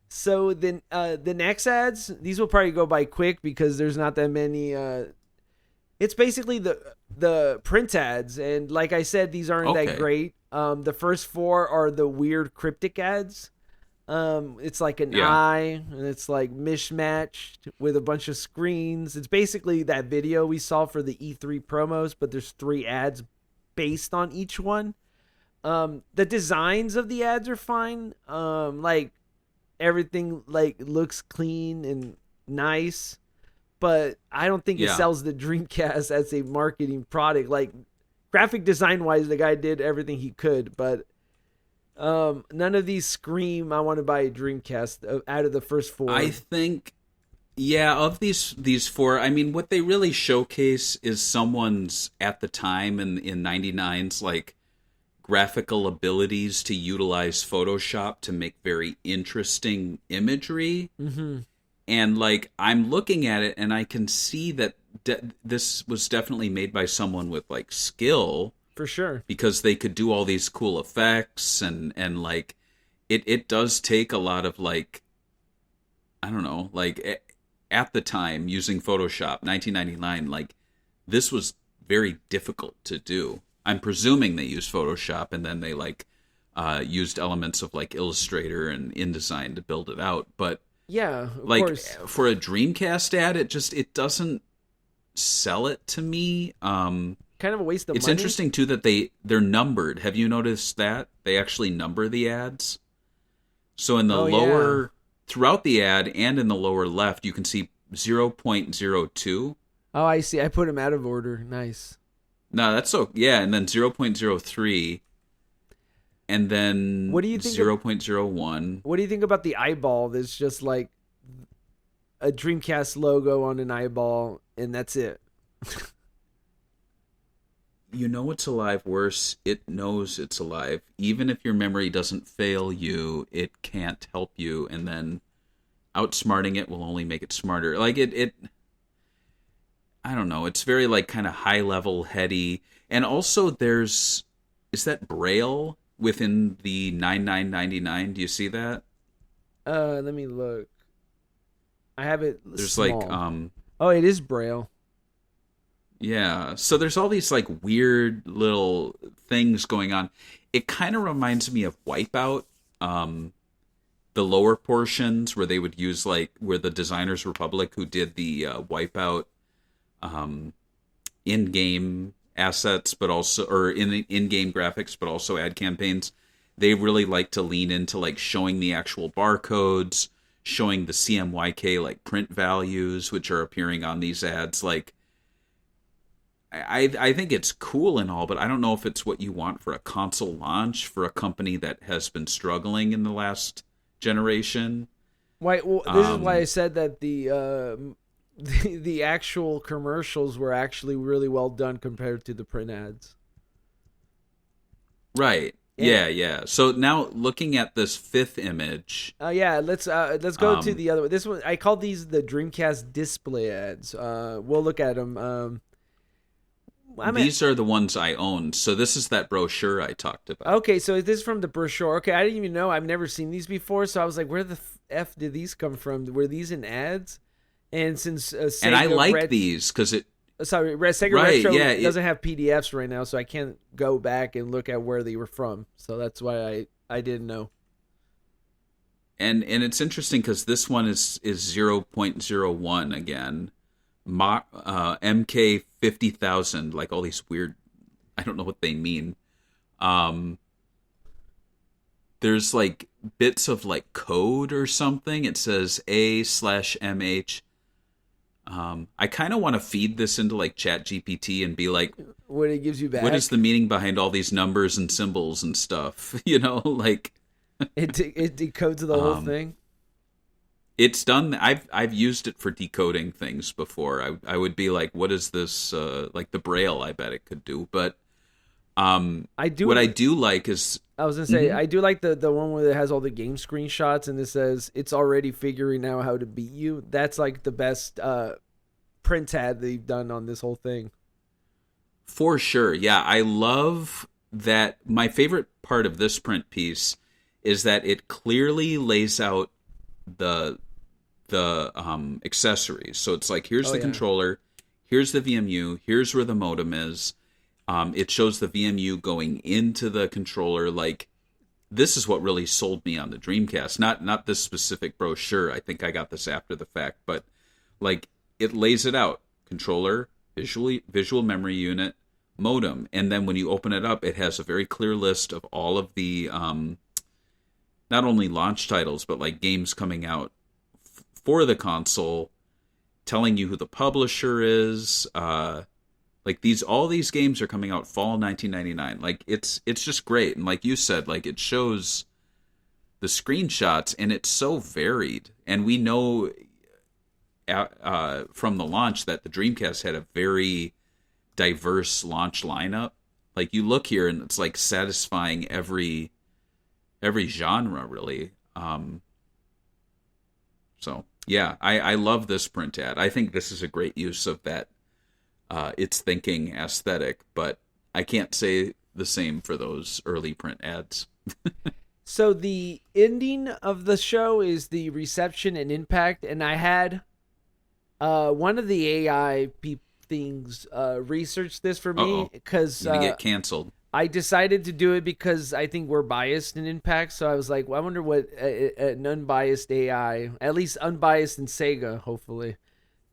So then the next ads, these will probably go by quick because there's not that many. It's basically the print ads, and like I said, these aren't that Okay. great. The first 4 are the weird cryptic ads. It's like an Yeah. eye, and it's like mismatched with a bunch of screens. It's basically that video we saw for the E3 promos, but there's 3 ads based on each one. The designs of the ads are fine. Like everything like looks clean and nice, but I don't think it Yeah. sells the Dreamcast as a marketing product. Like graphic design wise, the guy did everything he could, but none of these scream I want to buy a Dreamcast out of the first 4. I think, yeah, of these 4, I mean, what they really showcase is someone's, at the time in 99's, like, graphical abilities to utilize Photoshop to make very interesting imagery. Mm-hmm. And, like, I'm looking at it and I can see that this was definitely made by someone with, like, skill. For sure. Because they could do all these cool effects and like it does take a lot of, like, I don't know, like at the time using Photoshop 1999, like this was very difficult to do. I'm presuming they used Photoshop and then they like used elements of like Illustrator and InDesign to build it out, but Yeah, of like course. for a Dreamcast ad it doesn't sell it to me. Kind of a waste of It's money. interesting too that they're numbered. Have you noticed that? They actually number the ads. So in the lower throughout the ad and in the lower left, you can see 0.02. Oh, I see. I put them out of order. Nice. No, that's so yeah, and then 0.03 and then What do you think 0.01. What do you think about the eyeball that's just like a Dreamcast logo on an eyeball and that's it? You know it's alive. Worse, it knows it's alive. Even if your memory doesn't fail you, it can't help you, and then outsmarting it will only make it smarter. Like it I don't know. It's very like kind of high level, heady, and also is that Braille within the 99.99? Do you see that? Let me look. I have it. There's small. like Oh, it is Braille. Yeah, so there's all these like weird little things going on. It kind of reminds me of Wipeout, the lower portions where they would use like where the Designers Republic who did the Wipeout in-game assets, but also or in-game graphics, but also ad campaigns. They really like to lean into like showing the actual barcodes, showing the CMYK like print values, which are appearing on these ads, like. I think it's cool and all, but I don't know if it's what you want for a console launch for a company that has been struggling in the last generation. Why? Well, this is why I said that the actual commercials were actually really well done compared to the print ads. Right. Yeah. So now looking at this fifth image. Let's go to the other one. This one I call these the Dreamcast display ads. We'll look at them. These are the ones I own. So this is that brochure I talked about. Okay, so this is from the brochure. Okay, I didn't even know. I've never seen these before, so I was like, where the F did these come from? Were these in ads? And since Sega and I like these because it. Sega right, Retro yeah, doesn't have PDFs right now, so I can't go back and look at where they were from. So that's why I didn't know. And it's interesting because this one is 0.01 again. MK 50,000, like all these weird, I don't know what they mean. There's like bits of like code or something. It says A/MH. I kind of want to feed this into like ChatGPT and be like, what it gives you back. What is the meaning behind all these numbers and symbols and stuff? Like it decodes the whole thing. It's done. I've used it for decoding things before. I would be like, what is this? Like the Braille, I bet it could do. But I do. What I do like is I was gonna say I do like the one where it has all the game screenshots and it says it's already figuring out how to beat you. That's like the best print ad they've done on this whole thing. For sure, yeah. I love that. My favorite part of this print piece is that it clearly lays out the accessories. So it's like, here's the controller, here's the VMU, here's where the modem is. It shows the VMU going into the controller. Like, this is what really sold me on the Dreamcast. Not this specific brochure. I think I got this after the fact, but like it lays it out: controller, visual memory unit, modem, and then when you open it up, it has a very clear list of all of the not only launch titles but like games coming out for the console, telling you who the publisher is. Like all these games are coming out fall 1999. Like it's just great. And like you said, like it shows the screenshots and it's so varied. And we know from the launch that the Dreamcast had a very diverse launch lineup. Like you look here and it's like satisfying every genre really. So yeah, I love this print ad. I think this is a great use of that. It's thinking aesthetic, but I can't say the same for those early print ads. So the ending of the show is the reception and impact, and I had one of the AI things research this for me because you're gonna get canceled. I decided to do it because I think we're biased in impact. So I was like, well, I wonder what an unbiased AI, at least unbiased in Sega, hopefully.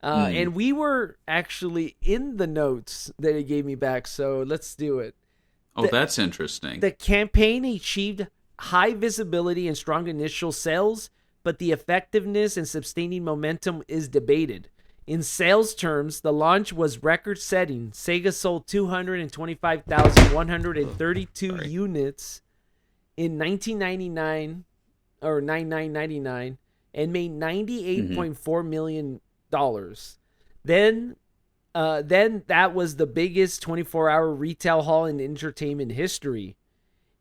And we were actually in the notes that it gave me back, so let's do it. That's interesting. The campaign achieved high visibility and strong initial sales, but the effectiveness and sustaining momentum is debated. In sales terms, the launch was record-setting. Sega sold 225,132 units in 1999 or 9999 and made $98.4 million. Then that was the biggest 24-hour retail haul in entertainment history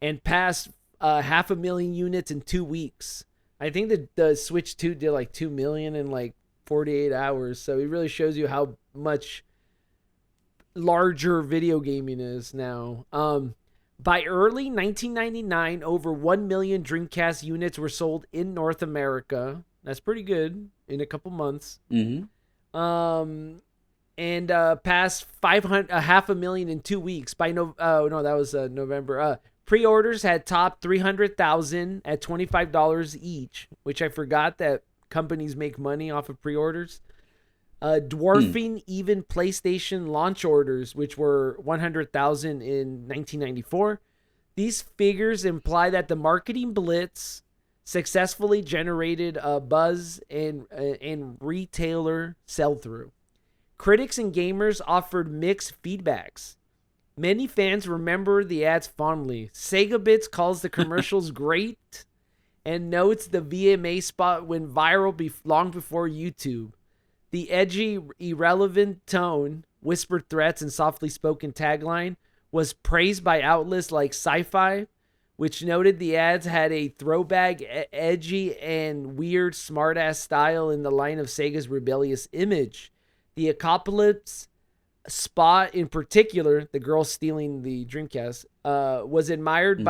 and passed 500,000 units in 2 weeks. I think that the Switch 2 did like 2 million in like 48 hours. So it really shows you how much larger video gaming is now. By early 1999, over 1 million Dreamcast units were sold in North America. That's pretty good in a couple months. Mm-hmm. And passed 500,000 in 2 weeks. That was November. Pre-orders had topped 300,000 at $25 each, which I forgot that companies make money off of pre-orders. Dwarfing even PlayStation launch orders, which were 100,000 in 1994. These figures imply that the marketing blitz successfully generated a buzz and retailer sell-through. Critics and gamers offered mixed feedbacks. Many fans remember the ads fondly. Sega Bits calls the commercials great, and notes the VMA spot went viral long before YouTube. The edgy, irrelevant tone, whispered threats, and softly spoken tagline was praised by outlets like Sci-Fi, which noted the ads had a throwback, edgy, and weird smartass style in the line of Sega's rebellious image. The Apocalypse spot in particular, the girl stealing the Dreamcast, was admired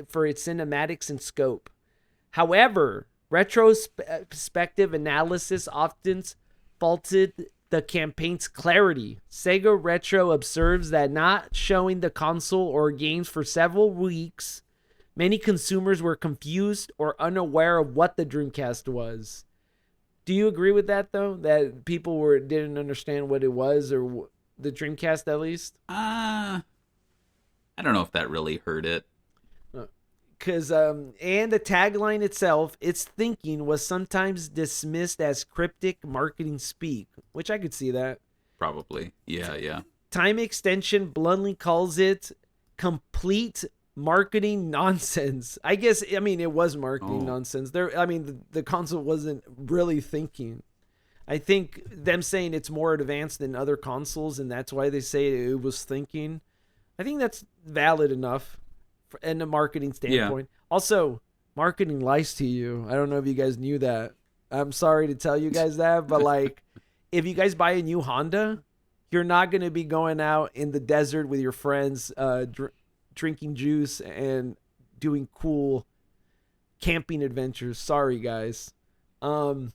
for its cinematics and scope. However, retrospective analysis often faulted the campaign's clarity. Sega Retro observes that not showing the console or games for several weeks, many consumers were confused or unaware of what the Dreamcast was. Do you agree with that, though? That people didn't understand what it was, or the Dreamcast at least? I don't know if that really hurt it. Because and the tagline itself, its thinking, was sometimes dismissed as cryptic marketing speak, which I could see that. Probably. Yeah. Time Extension bluntly calls it complete marketing nonsense. I guess, I mean, it was marketing nonsense. The console wasn't really thinking. I think them saying it's more advanced than other consoles, and that's why they say it was thinking. I think that's valid enough in a marketing standpoint. Yeah. Also, marketing lies to you. I don't know if you guys knew that. I'm sorry to tell you guys that, but like, if you guys buy a new Honda, you're not going to be going out in the desert with your friends, drinking juice and doing cool camping adventures. Sorry, guys. Damn.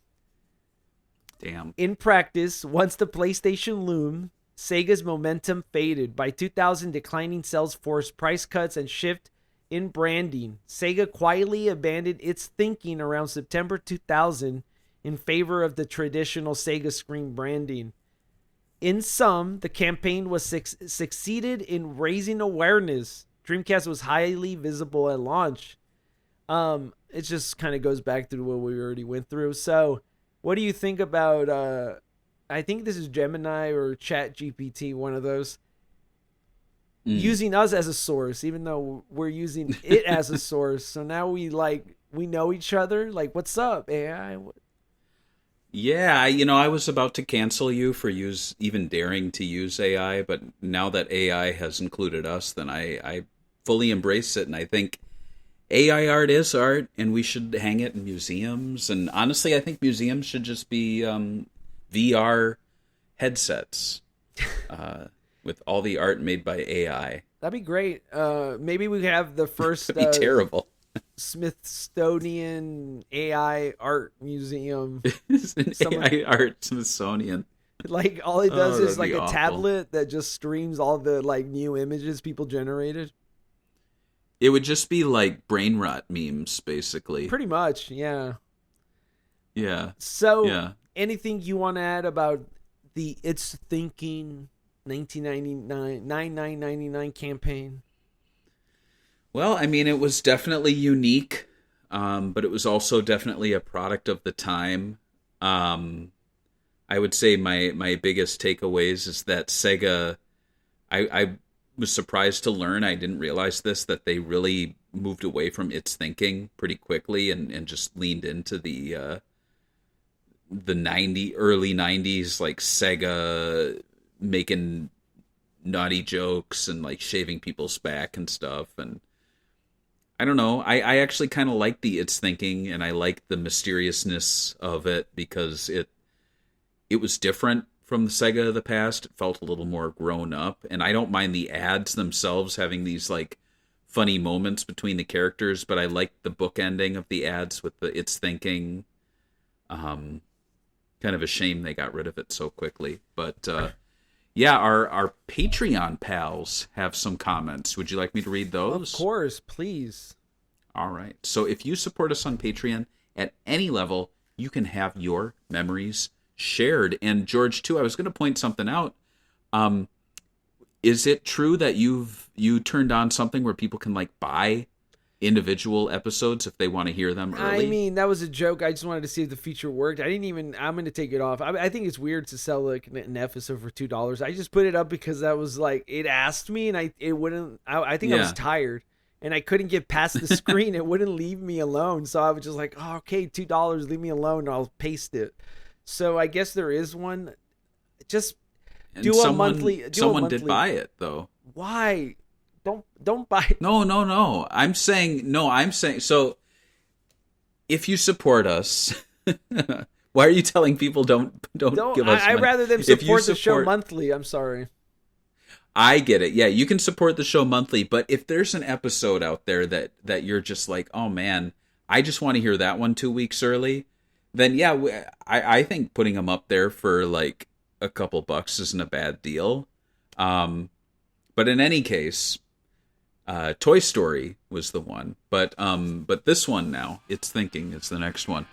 In practice, once the PlayStation loomed, Sega's momentum faded. By 2000, declining sales forced price cuts and shift in branding. Sega quietly abandoned its thinking around September 2000 in favor of the traditional Sega Screen branding. In sum, the campaign was succeeded in raising awareness. Dreamcast was highly visible at launch. It just kind of goes back to what we already went through. So, what do you think about I think this is Gemini or Chat GPT, one of those, using us as a source, even though we're using it as a source. So now we know each other. Like, what's up, AI? Yeah, I was about to cancel you for even daring to use AI, but now that AI has included us, then I fully embrace it, and I think AI art is art, and we should hang it in museums. And honestly, I think museums should just be VR headsets with all the art made by AI. That'd be great. Maybe we have the first That'd be terrible. Smithsonian AI art museum. It's an AI art Smithsonian. Like, all it does is like a awful tablet that just streams all the like new images people generated. It would just be like brain rot memes, basically. Pretty much, yeah. Yeah. So, yeah. Anything you want to add about the It's Thinking 9999 campaign? Well, I mean, it was definitely unique, but it was also definitely a product of the time. I would say my biggest takeaways is that Sega, I was surprised to learn, I didn't realize this, that they really moved away from It's Thinking pretty quickly and just leaned into the early 90s, like Sega making naughty jokes and like shaving people's back and stuff. And I don't know, I actually kind of like the It's Thinking, and I like the mysteriousness of it because it was different from the Sega of the past. It felt a little more grown up, and I don't mind the ads themselves having these like funny moments between the characters, but I like the bookending of the ads with the It's Thinking. Kind of a shame they got rid of it so quickly. But yeah, our Patreon pals have some comments. Would you like me to read those? Of course, please. All right. So if you support us on Patreon at any level, you can have your memories shared. And George, too, I was going to point something out. Is it true that you turned on something where people can like buy individual episodes if they want to hear them early? I mean, that was a joke. I just wanted to see if the feature worked. I'm going to take it off. I think it's weird to sell like an episode for $2. I just put it up because that was like, it asked me, and I think I was tired. and I couldn't get past the screen. It wouldn't leave me alone. So I was just like, oh, okay, $2, leave me alone, and I'll paste it. So I guess there is one. Just do a monthly. Someone did buy it though. Why? Don't buy it. No. I'm saying so. If you support us, why are you telling people don't give us money? I'd rather them support the show monthly. I'm sorry. I get it. Yeah, you can support the show monthly, but if there's an episode out there that you're just like, oh man, I just want to hear that one 2 weeks early, then yeah, I think putting them up there for like a couple bucks isn't a bad deal. But in any case, Toy Story was the one, but this one now, It's Thinking, is the next one.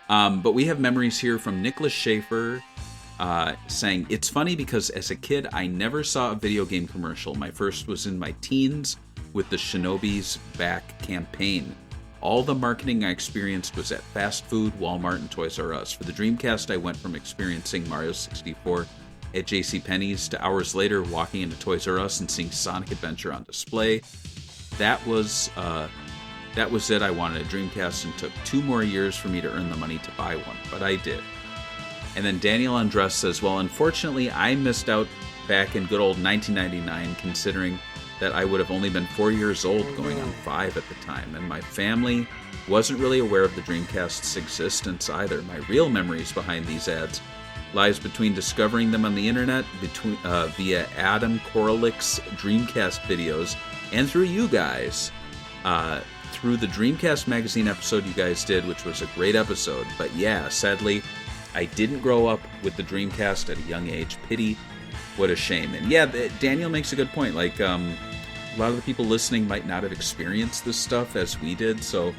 But we have memories here from Nicholas Schaefer, saying, it's funny because as a kid, I never saw a video game commercial. My first was in my teens with the Shinobi's Back campaign. All the marketing I experienced was at fast food, Walmart, and Toys R Us. For the Dreamcast, I went from experiencing Mario 64 at JCPenney's to hours later walking into Toys R Us and seeing Sonic Adventure on display. That was it. I wanted a Dreamcast and took 2 more years for me to earn the money to buy one, but I did. And then Daniel Andres says, well, unfortunately, I missed out back in good old 1999, considering that I would have only been 4 years old, going on 5 at the time, and my family wasn't really aware of the Dreamcast's existence either. My real memories behind these ads lies between discovering them on the internet, via Adam Koralick's Dreamcast videos, and through you guys, through the Dreamcast magazine episode you guys did, which was a great episode. But yeah, sadly, I didn't grow up with the Dreamcast at a young age. Pity. What a shame. And yeah, Daniel makes a good point. Like, a lot of the people listening might not have experienced this stuff as we did, so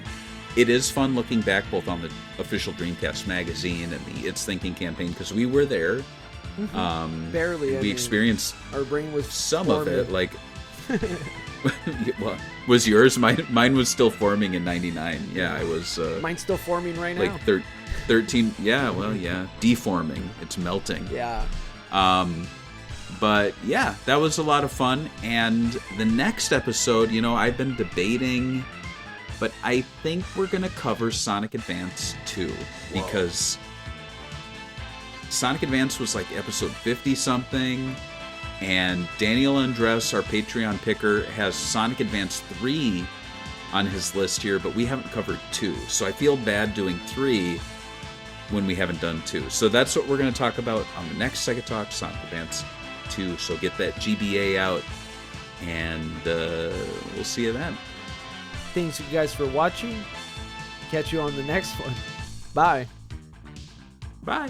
it is fun looking back both on the official Dreamcast magazine and the It's Thinking campaign, because we were there. Barely. We experienced our brain was some of it. Like, well, was yours? Mine was still forming in '99. Yeah, I was. Mine's still forming right like now. 13. Yeah, well, yeah, deforming. It's melting. Yeah. But yeah, that was a lot of fun. And the next episode, I've been debating, but I think we're going to cover Sonic Advance 2. Because Sonic Advance was like episode 50-something. And Daniel Andres, our Patreon picker, has Sonic Advance 3 on his list here, but we haven't covered 2. So I feel bad doing 3 when we haven't done 2. So that's what we're going to talk about on the next Sega Talk, Sonic Advance 2. So get that GBA out, and we'll see you then. Thanks you guys for watching. Catch you on the next one. Bye. Bye.